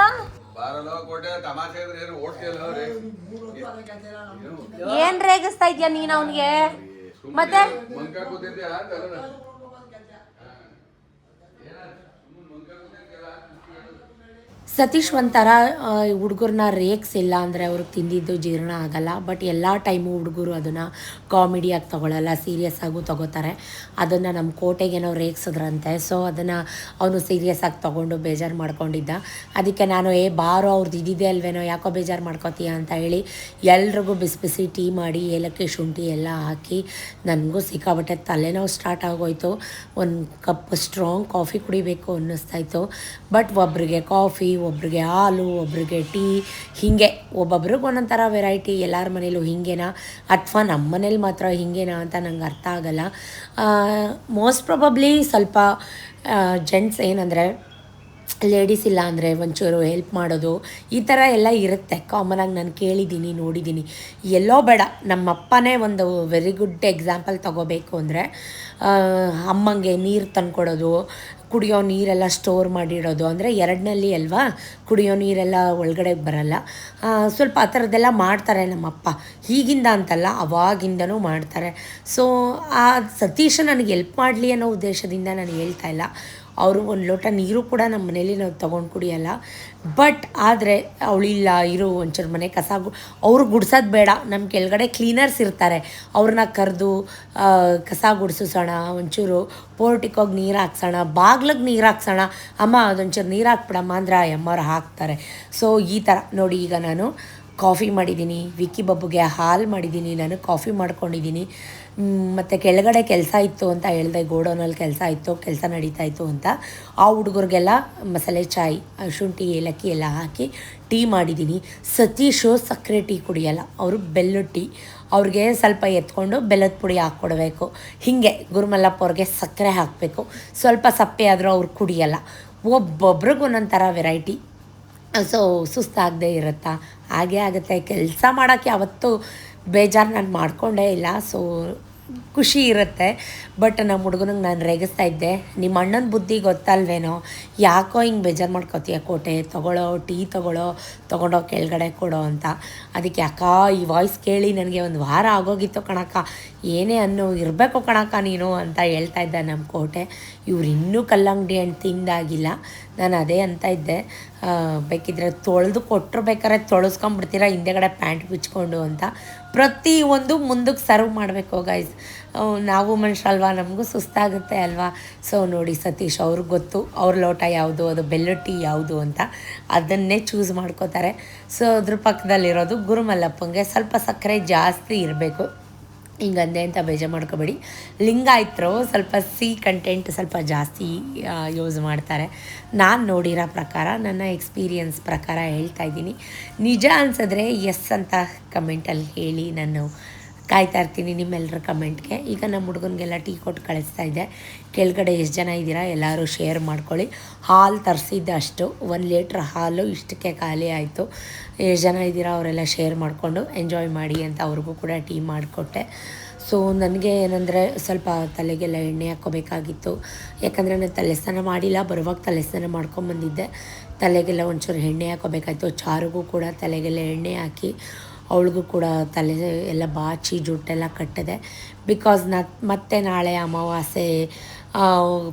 Speaker 2: ಬಾರಲ್ಲ ಕೋಟೆ ತಮಾಷೆ ಇದ್ರೆ ಏನು ಓಡ್ತಿಯಲ್ಲ ಅವ್ರೆ
Speaker 1: ಏನು ರೇಗಿಸ್ತಾ ಇದೆಯಾ ನೀನು ಅವನಿಗೆ? ಮತ್ತೆ
Speaker 2: ಮಂಕ ಕೂತಿರ್ತೀಯ ಅಂತ ಅಲ್ಲ
Speaker 1: ಸತೀಶ್ ಒಂಥರ ಹುಡುಗರನ್ನ ರೇಕ್ಸಿಲ್ಲ ಅಂದರೆ ಅವ್ರಿಗೆ ತಿಂದಿದ್ದು ಜೀರ್ಣ ಆಗಲ್ಲ. ಬಟ್ ಎಲ್ಲ ಟೈಮು ಹುಡುಗರು ಅದನ್ನು ಕಾಮಿಡಿಯಾಗಿ ತೊಗೊಳ್ಳಲ್ಲ, ಸೀರಿಯಸ್ ಆಗೂ ತೊಗೋತಾರೆ. ಅದನ್ನು ನಮ್ಮ ಕೋಟೆಗೇನೋ ರೇಕ್ಸಿದ್ರಂತೆ. ಸೊ ಅದನ್ನು ಅವನು ಸೀರಿಯಸ್ ಆಗಿ ತೊಗೊಂಡು ಬೇಜಾರು ಮಾಡ್ಕೊಂಡಿದ್ದ. ಅದಕ್ಕೆ ನಾನು ಬಾರೋ ಅವ್ರದ್ದು ಇದ್ದಿದ್ದೆ ಅಲ್ವೇನೋ, ಯಾಕೋ ಬೇಜಾರು ಮಾಡ್ಕೋತೀಯ ಅಂತ ಹೇಳಿ ಎಲ್ರಿಗೂ ಬಿಸಿ ಬಿಸಿ ಟೀ ಮಾಡಿ ಏಲಕ್ಕಿ ಶುಂಠಿ ಎಲ್ಲ ಹಾಕಿ ನನಗೂ ಸಿಕ್ಕಾಬಟ್ಟೆ ತಲೆನೋವು ಸ್ಟಾರ್ಟ್ ಆಗೋಯ್ತು. ಒಂದು ಕಪ್ ಸ್ಟ್ರಾಂಗ್ ಕಾಫಿ ಕುಡಿಬೇಕು ಅನ್ನಿಸ್ತಾಯಿತ್ತು. ಬಟ್ ಒಬ್ರಿಗೆ ಕಾಫಿ, ಒಬ್ರಿಗೆ ಹಾಲು, ಒಬ್ರಿಗೆ ಟೀ, ಹೀಗೆ ಒಬ್ಬೊಬ್ರಿಗೆ ಒಂದೊಂಥರ ವೆರೈಟಿ. ಎಲ್ಲರ ಮನೇಲೂ ಹಿಂಗೇನಾ ಅಥವಾ ನಮ್ಮ ಮನೇಲಿ ಮಾತ್ರ ಹಿಂಗೇನಾ ಅಂತ ನಂಗೆ ಅರ್ಥ ಆಗಲ್ಲ. ಮೋಸ್ಟ್ ಪ್ರೊಬಬ್ಲಿ ಸ್ವಲ್ಪ ಜೆಂಟ್ಸ್ ಏನಂದರೆ ಲೇಡೀಸ್ ಇಲ್ಲ ಅಂದರೆ ಒಂಚೂರು ಹೆಲ್ಪ್ ಮಾಡೋದು ಈ ಥರ ಎಲ್ಲ ಇರುತ್ತೆ. ಕಾಮನಾಗಿ ನಾನು ಕೇಳಿದ್ದೀನಿ, ನೋಡಿದ್ದೀನಿ. ಎಲ್ಲೋ ಬೇಡ, ನಮ್ಮಪ್ಪನೇ ಒಂದು ವೆರಿ ಗುಡ್ ಎಕ್ಸಾಂಪಲ್ ತೊಗೋಬೇಕು ಅಂದರೆ ಅಮ್ಮಂಗೆ ನೀರು ತಂದ್ಕೊಡೋದು, ಕುಡಿಯೋ ನೀರೆಲ್ಲ ಸ್ಟೋರ್ ಮಾಡಿಡೋದು. ಅಂದರೆ 2ನಲ್ಲಿ ಅಲ್ವಾ ಕುಡಿಯೋ ನೀರೆಲ್ಲ ಒಳಗಡೆ ಬರಲ್ಲ. ಸ್ವಲ್ಪ ಆ ಥರದ್ದೆಲ್ಲ ಮಾಡ್ತಾರೆ ನಮ್ಮಪ್ಪ. ಈಗಿಂದ ಅಂತಲ್ಲ, ಅವಾಗಿಂದನೂ ಮಾಡ್ತಾರೆ. ಸೊ ಆ ಸತೀಶ ನನಗೆ ಹೆಲ್ಪ್ ಮಾಡಲಿ ಅನ್ನೋ ಉದ್ದೇಶದಿಂದ ನಾನು ಹೇಳ್ತಾ ಇಲ್ಲ. ಅವರು ಒಂದು ಲೋಟ ನೀರು ಕೂಡ ನಮ್ಮ ಮನೇಲಿ ನಾವು ತೊಗೊಂಡು ಕುಡಿಯಲ್ಲ. ಬಟ್ ಆದರೆ ಅವಳಿಲ್ಲ, ಇರು ಒಂಚೂರು ಮನೆ ಕಸ ಅವರು ಗುಡ್ಸೋದು ಬೇಡ, ನಮ್ಮ ಕೆಳಗಡೆ ಕ್ಲೀನರ್ಸ್ ಇರ್ತಾರೆ, ಅವ್ರನ್ನ ಕರೆದು ಕಸ ಗುಡಿಸೋಣ, ಒಂಚೂರು ಪೋರ್ಟಿಕೋಗಿ ನೀರು ಹಾಕ್ಸೋಣ, ಬಾಗ್ಲಿಗೆ ನೀರು ಹಾಕ್ಸೋಣ, ಅಮ್ಮ ಅದೊಂಚೂರು ನೀರು ಹಾಕ್ಬಿಡಮ್ಮ ಅಂದ್ರೆ ಅಮ್ಮವ್ರು ಹಾಕ್ತಾರೆ. ಸೊ ಈ ಥರ ನೋಡಿ. ಈಗ ನಾನು ಕಾಫಿ ಮಾಡಿದ್ದೀನಿ, ವಿಕ್ಕಿ ಬಬ್ಬುಗೆ ಹಾಲು ಮಾಡಿದ್ದೀನಿ, ನಾನು ಕಾಫಿ ಮಾಡ್ಕೊಂಡಿದ್ದೀನಿ. ಮತ್ತು ಕೆಳಗಡೆ ಕೆಲಸ ಇತ್ತು ಅಂತ ಹೇಳಿದೆ, ಗೋಡೌನಲ್ಲಿ ಕೆಲಸ ನಡೀತಾಯಿತ್ತು ಅಂತ. ಆ ಹುಡುಗರಿಗೆಲ್ಲ ಮಸಾಲೆ ಚಾಯ್, ಶುಂಠಿ, ಏಲಕ್ಕಿ ಎಲ್ಲ ಹಾಕಿ ಟೀ ಮಾಡಿದ್ದೀನಿ. ಸತೀಶು ಸಕ್ಕರೆ ಟೀ ಕುಡಿಯಲ್ಲ, ಅವರು ಬೆಲ್ಲದ ಟೀ. ಅವ್ರಿಗೆ ಸ್ವಲ್ಪ ಎತ್ಕೊಂಡು ಬೆಲ್ಲದ ಪುಡಿ ಹಾಕ್ಕೊಡ್ಬೇಕು. ಹೀಗೆ ಗುರುಮಲ್ಲಪ್ಪ ಅವ್ರಿಗೆ ಸಕ್ಕರೆ ಹಾಕಬೇಕು, ಸ್ವಲ್ಪ ಸಪ್ಪೆ ಆದರೂ ಅವ್ರು ಕುಡಿಯಲ್ಲ. ಒಬ್ಬೊಬ್ರಿಗೆ ಒಂದೊಂಥರ ವೆರೈಟಿ. ಸೊ ಸುಸ್ತಾಗದೇ ಇರುತ್ತಾ, ಹಾಗೇ ಆಗುತ್ತೆ. ಕೆಲಸ ಮಾಡೋಕ್ಕೆ ಯಾವತ್ತೂ ಬೇಜಾರು ನಾನು ಮಾಡಿಕೊಂಡೇ ಇಲ್ಲ. ಸೊ ಖುಷಿ ಇರುತ್ತೆ. ಬಟ್ ನಮ್ಮ ಹುಡುಗನಿಗೆ ನಾನು ರೇಗಿಸ್ತಾ ಇದ್ದೆ, ನಿಮ್ಮ ಅಣ್ಣನ ಬುದ್ಧಿ ಗೊತ್ತಲ್ವೇನೋ, ಯಾಕೋ ಹಿಂಗೆ ಬೇಜಾರು ಮಾಡ್ಕೋತೀಯ ಕೋಟೆ, ತೊಗೊಳ್ಳೋ ಟೀ ತೊಗೊಂಡೋ ಕೆಳಗಡೆ ಕೊಡೋ ಅಂತ. ಅದಕ್ಕೆ ಅಕ್ಕ ಈ ವಾಯ್ಸ್ ಕೇಳಿ ನನಗೆ ಒಂದು ವಾರ ಆಗೋಗಿತ್ತು ಕಣಕ್ಕ, ಏನೇ ಅನ್ನೋ ಇರಬೇಕು ಕಣಕ್ಕ ನೀನು ಅಂತ ಹೇಳ್ತಾ ಇದ್ದೆ ನಮ್ಮ ಕೋಟೆ. ಇವ್ರು ಇನ್ನೂ ಕಲ್ಲಂಗಡಿ ಹಣ್ಣು ತಿಂದಾಗಿಲ್ಲ. ನಾನು ಅದೇ ಅಂತ ಇದ್ದೆ, ಬೇಕಿದ್ರೆ ತೊಳೆದು ಕೊಟ್ಟರು, ಬೇಕಾದ್ರೆ ತೊಳಸ್ಕೊಂಬಿಡ್ತೀರಾ ಹಿಂದೆಗಡೆ ಪ್ಯಾಂಟ್ ಬಿಚ್ಕೊಂಡು ಅಂತ. ಪ್ರತಿಯೊಂದು ಮುಂದಕ್ಕೆ ಸರ್ವ್ ಮಾಡಬೇಕು ಗೈಸ್. ನಾವು ಮನುಷ್ಯರಲ್ವಾ, ನಮಗೂ ಸುಸ್ತಾಗುತ್ತೆ ಅಲ್ವಾ. ಸೊ ನೋಡಿ, ಸತೀಶ್ ಅವ್ರಿಗೆ ಗೊತ್ತು ಅವ್ರ ಲೋಟ ಯಾವುದು, ಅದು ಬೆಲ್ಲದ ಟೀ ಯಾವುದು ಅಂತ, ಅದನ್ನೇ ಚೂಸ್ ಮಾಡ್ಕೋತಾರೆ. ಸೊ ಅದ್ರ ಪಕ್ಕದಲ್ಲಿರೋದು ಗುರುಮಲ್ಲಪ್ಪಂಗೆ ಸ್ವಲ್ಪ ಸಕ್ಕರೆ ಜಾಸ್ತಿ ಇರಬೇಕು. ಹಿಂಗಂದೆ ಅಂತ ಬೇಜಾರು ಮಾಡ್ಕೋಬೇಡಿ. ಲಿಂಗಾಯತರು ಸ್ವಲ್ಪ ಕಂಟೆಂಟ್ ಸ್ವಲ್ಪ ಜಾಸ್ತಿ ಯೂಸ್ ಮಾಡ್ತಾರೆ. ನಾನು ನೋಡಿರೋ ಪ್ರಕಾರ, ನನ್ನ ಎಕ್ಸ್ಪೀರಿಯನ್ಸ್ ಪ್ರಕಾರ ಹೇಳ್ತಾ ಇದ್ದೀನಿ. ನಿಜ ಅನಿಸಿದ್ರೆ ಎಸ್ ಅಂತ ಕಮೆಂಟಲ್ಲಿ ಹೇಳಿ, ನಾನು ಕಾಯ್ತಾ ಇರ್ತೀನಿ ನಿಮ್ಮೆಲ್ಲರ ಕಮೆಂಟ್ಗೆ. ಈಗ ನಮ್ಮ ಹುಡುಗನಿಗೆಲ್ಲ ಟೀ ಕೊಟ್ಟು ಕಳಿಸ್ತಾ ಇದ್ದೆ. ಕೆಳಗಡೆ ಎಷ್ಟು ಜನ ಇದ್ದೀರಾ ಎಲ್ಲರೂ ಶೇರ್ ಮಾಡ್ಕೊಳ್ಳಿ. ಹಾಲು ತರಿಸಿದ್ದೆ ಅಷ್ಟು, 1 ಲೀಟ್ರ್ ಹಾಲು ಇಷ್ಟಕ್ಕೆ ಖಾಲಿ ಆಯಿತು. ಎಷ್ಟು ಜನ ಇದ್ದೀರಾ ಅವರೆಲ್ಲ ಶೇರ್ ಮಾಡಿಕೊಂಡು ಎಂಜಾಯ್ ಮಾಡಿ ಅಂತ ಅವ್ರಿಗೂ ಕೂಡ ಟೀ ಮಾಡಿಕೊಟ್ಟೆ. ಸೊ ನನಗೆ ಏನಂದರೆ ಸ್ವಲ್ಪ ತಲೆಗೆಲ್ಲ ಎಣ್ಣೆ ಹಾಕ್ಕೋಬೇಕಾಗಿತ್ತು. ಯಾಕಂದರೆ ನಾನು ತಲೆ ಸ್ನಾನ ಮಾಡಿಲ್ಲ, ಬರುವಾಗ ತಲೆ ಸ್ನಾನ ಮಾಡ್ಕೊಂಬಂದಿದ್ದೆ. ತಲೆಗೆಲ್ಲ ಒಂಚೂರು ಎಣ್ಣೆ ಹಾಕ್ಕೋಬೇಕಾಯ್ತು. ಚಾರುಗೂ ಕೂಡ ತಲೆಗೆಲ್ಲ ಎಣ್ಣೆ ಹಾಕಿ ಅವಳಿಗೂ ಕೂಡ ತಲೆ ಎಲ್ಲ ಬಾಚಿ ಜುಟ್ಟೆಲ್ಲ ಕಟ್ಟಿದೆ. ಬಿಕಾಸ್ ಮತ್ತೆ ನಾಳೆ ಅಮಾವಾಸ್ಯೆ,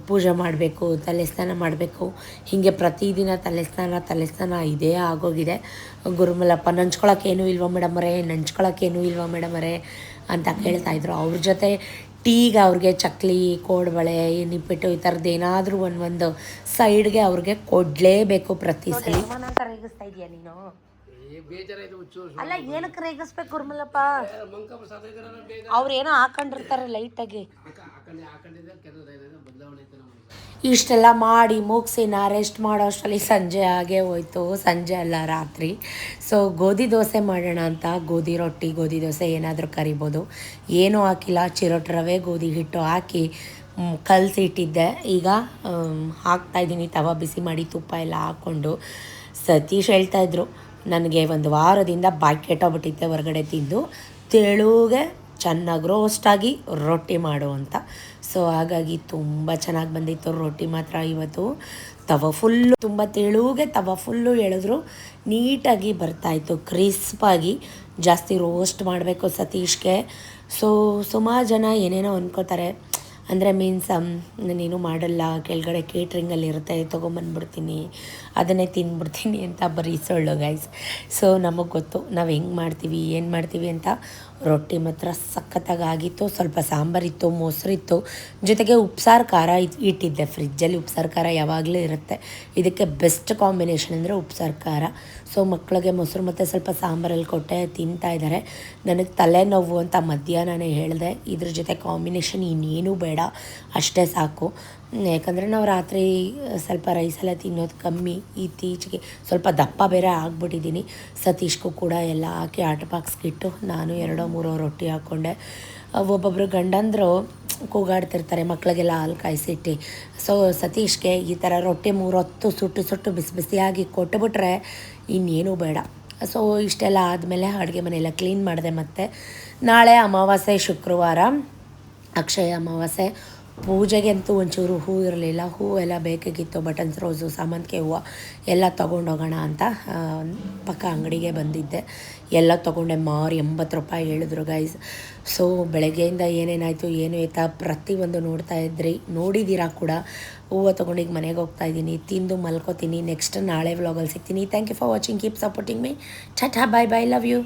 Speaker 1: ಪೂಜೆ ಮಾಡಬೇಕು, ತಲೆ ಸ್ನಾನ ಮಾಡಬೇಕು. ಹೀಗೆ ಪ್ರತಿದಿನ ತಲೆ ಸ್ನಾನ ಇದೇ ಆಗೋಗಿದೆ. ಗುರುಮಲಪ್ಪ ನಂಚ್ಕೊಳಕ್ಕೇನೂ ಇಲ್ವಾ ಮೇಡಮರೇ ಅಂತ ಕೇಳ್ತಾಯಿದ್ರು. ಅವ್ರ ಜೊತೆ ಟೀಗೆ ಅವ್ರಿಗೆ ಚಕ್ಲಿ, ಕೋಡ್ಬಳೆ, ನಿಪ್ಪಿಟ್ಟು ಈ ಥರದ್ದು ಏನಾದರೂ ಒಂದು ಸೈಡ್ಗೆ ಅವ್ರಿಗೆ ಕೊಡಲೇಬೇಕು ಪ್ರತಿ ಸಲ. ರೇಗಿಸ್ತಾ ಇದೆಯಾ ನೀನು?
Speaker 3: ಬೇಜಾರಾಯ್ತು ಹುಚ್ಚು.
Speaker 1: ಅಲ್ಲ, ಏನಕ್ಕೆ ರೇಗಿಸ್ಬೇಕು ಗುರುಮಲಪ್ಪ?
Speaker 3: ಮಂಕಪ್ಪ ಸಾತೈತಾರಲ್ಲ ಬೇಗ.
Speaker 1: ಅವ್ರೇನೋ ಹಾಕೊಂಡಿರ್ತಾರೆ ಲೈಟಾಗಿ.
Speaker 3: ಹಾಕೊಂಡಿದ್ದ ಕೆಲವು ಬದಲಾವಣೆ ಐತೆ ನಮ್ಮ.
Speaker 1: ಇಷ್ಟೆಲ್ಲ ಮಾಡಿ ಮುಗಿಸಿ ನಾ ರೆಸ್ಟ್ ಮಾಡೋ ಅಷ್ಟರಲ್ಲಿ ಸಂಜೆ ಆಗೇ ಹೋಯ್ತು. ಸಂಜೆ ಅಲ್ಲ, ರಾತ್ರಿ. ಸೊ ಗೋಧಿ ದೋಸೆ ಮಾಡೋಣ ಅಂತ ಗೋಧಿ ರೊಟ್ಟಿ, ಗೋಧಿ ದೋಸೆ ಏನಾದರೂ ಕರಿಬೋದು. ಏನೂ ಹಾಕಿಲ್ಲ, ಚಿರೋಟ್ ರವೆ, ಗೋಧಿ ಹಿಟ್ಟು ಹಾಕಿ ಕಲಸಿಟ್ಟಿದ್ದೆ. ಈಗ ಹಾಕ್ತಾಯಿದ್ದೀನಿ ತವ ಬಿಸಿ ಮಾಡಿ ತುಪ್ಪ ಎಲ್ಲ ಹಾಕ್ಕೊಂಡು. ಸತೀಶ್ ಹೇಳ್ತಾಯಿದ್ರು ನನಗೆ ಒಂದು ವಾರದಿಂದ ಬಾಯಿ ಕೆಟ್ಟೋಗ್ಬಿಟ್ಟಿದ್ದೆ ಹೊರಗಡೆ ತಿಂದು, ತೆಳುಗೆ ಚೆನ್ನಾಗಿ ರೋಸ್ಟಾಗಿ ರೊಟ್ಟಿ ಮಾಡು ಅಂತ. ಸೊ ಹಾಗಾಗಿ ತುಂಬ ಚೆನ್ನಾಗಿ ಬಂದಿತ್ತು ರೊಟ್ಟಿ ಮಾತ್ರ ಇವತ್ತು. ತವ ಫುಲ್ಲು ತುಂಬ ತೆಳುಗೆ ತವ ಫುಲ್ಲು ಎಳೆದ್ರು ನೀಟಾಗಿ ಬರ್ತಾಯಿತ್ತು, ಕ್ರಿಸ್ಪಾಗಿ. ಜಾಸ್ತಿ ರೋಸ್ಟ್ ಮಾಡಬೇಕು ಸತೀಶ್ಗೆ. ಸೊ ಸುಮಾರು ಜನ ಏನೇನೋ ಅಂದ್ಕೋತಾರೆ, ಅಂದರೆ ಮೀನ್ಸ್ ನಾನೇನು ಮಾಡಲ್ಲ, ಕೆಳಗಡೆ ಕೇಟ್ರಿಂಗಲ್ಲಿ ಇರುತ್ತೆ, ತೊಗೊಂಬಂದ್ಬಿಡ್ತೀನಿ, ಅದನ್ನೇ ತಿಂದ್ಬಿಡ್ತೀನಿ ಅಂತ ಬರೀ ಸುಳ್ಳು ಗೈಸ್. ಸೊ ನಮಗೆ ಗೊತ್ತು ನಾವು ಹೆಂಗೆ ಮಾಡ್ತೀವಿ, ಏನು ಮಾಡ್ತೀವಿ ಅಂತ. ರೊಟ್ಟಿ ಮಾತ್ರ ಸಖತ್ತಾಗಿ ಆಗಿತ್ತು. ಸ್ವಲ್ಪ ಸಾಂಬಾರಿತ್ತು, ಮೊಸರಿತ್ತು, ಜೊತೆಗೆ ಉಪ್ಸಾರು ಖಾರ ಇಟ್ಟಿದ್ದೆ ಫ್ರಿಜ್ಜಲ್ಲಿ. ಉಪ್ಸಾರು ಖಾರ ಯಾವಾಗಲೂ ಇರುತ್ತೆ. ಇದಕ್ಕೆ ಬೆಸ್ಟ್ ಕಾಂಬಿನೇಷನ್ ಅಂದರೆ ಉಪ್ಸಾರು ಖಾರ. ಸೊ ಮಕ್ಕಳಿಗೆ ಮೊಸರು ಮತ್ತು ಸ್ವಲ್ಪ ಸಾಂಬಾರಲ್ಲಿ ಕೊಟ್ಟೆ, ತಿಂತಾಯಿದ್ದಾರೆ. ನನಗೆ ತಲೆನೋವು ಅಂತ ಮಧ್ಯಾಹ್ನನೇ ಹೇಳಿದೆ, ಇದ್ರ ಜೊತೆ ಕಾಂಬಿನೇಷನ್ ಇನ್ನೇನೂ ಬೇಡ, ಅಷ್ಟೇ ಸಾಕು. ಯಾಕಂದರೆ ನಾವು ರಾತ್ರಿ ಸ್ವಲ್ಪ ರೈಸೆಲ್ಲ ತಿನ್ನೋದು ಕಮ್ಮಿ. ಇತ್ತೀಚೆಗೆ ಸ್ವಲ್ಪ ದಪ್ಪ ಬೇರೆ ಆಗ್ಬಿಟ್ಟಿದ್ದೀನಿ. ಸತೀಶ್ಗೂ ಕೂಡ ಎಲ್ಲ ಹಾಕಿ ಆಟ ಬಾಕ್ಸ್ಗಿಟ್ಟು ನಾನು 2-3 ರೊಟ್ಟಿ ಹಾಕ್ಕೊಂಡೆ. ಒಬ್ಬೊಬ್ಬರು ಗಂಡಂದರು ಕೂಗಾಡ್ತಿರ್ತಾರೆ ಮಕ್ಕಳಿಗೆಲ್ಲ ಹಾಲು ಕಾಯಿಸಿಟ್ಟು. ಸೊ ಸತೀಶ್ಗೆ ಈ ಥರ ರೊಟ್ಟಿ 3 ಹೊತ್ತು ಸುಟ್ಟು ಬಿಸಿ ಬಿಸಿಯಾಗಿ ಕೊಟ್ಟುಬಿಟ್ರೆ ಇನ್ನೇನೂ ಬೇಡ. ಸೊ ಇಷ್ಟೆಲ್ಲ ಆದಮೇಲೆ ಅಡುಗೆ ಮನೆಯೆಲ್ಲ ಕ್ಲೀನ್ ಮಾಡಿದೆ. ಮತ್ತು ನಾಳೆ ಅಮಾವಾಸ್ಯೆ, ಶುಕ್ರವಾರ ಅಕ್ಷಯ ಅಮಾವಾಸ್ಯೆ. ಪೂಜೆಗೆ ಅಂತೂ ಒಂಚೂರು ಹೂ ಇರಲಿಲ್ಲ. ಹೂ ಎಲ್ಲ ಬೇಕಾಗಿತ್ತು, ಬಟನ್ಸ್ ರೋಸು, ಸಾಮಂತಿಗೆ ಹೂವು ಎಲ್ಲ ತೊಗೊಂಡೋಗೋಣ ಅಂತ ಪಕ್ಕ ಅಂಗಡಿಗೆ ಬಂದಿದ್ದೆ. ಎಲ್ಲ ತೊಗೊಂಡೆ. 80 ರೂಪಾಯಿ ಹೇಳಿದ್ರು ಗೈಸ್. ಸೊ ಬೆಳಗ್ಗೆಯಿಂದ ಏನೇನಾಯಿತು ಏನು ಎತ್ತಾ ಪ್ರತಿಯೊಂದು ನೋಡಿದ್ದೀರಾ ಕೂಡ. ಹೂವು ತೊಗೊಂಡಿಗೆ ಮನೆಗೆ ಹೋಗ್ತಾಯಿದ್ದೀನಿ, ತಿಂದು ಮಲ್ಕೋತೀನಿ. ನೆಕ್ಸ್ಟ್ ನಾಳೆ ವ್ಲಾಗಲ್ಲಿ ಸಿಗ್ತೀನಿ. Thank you for watching, keep supporting me. Tata, bye bye, love you.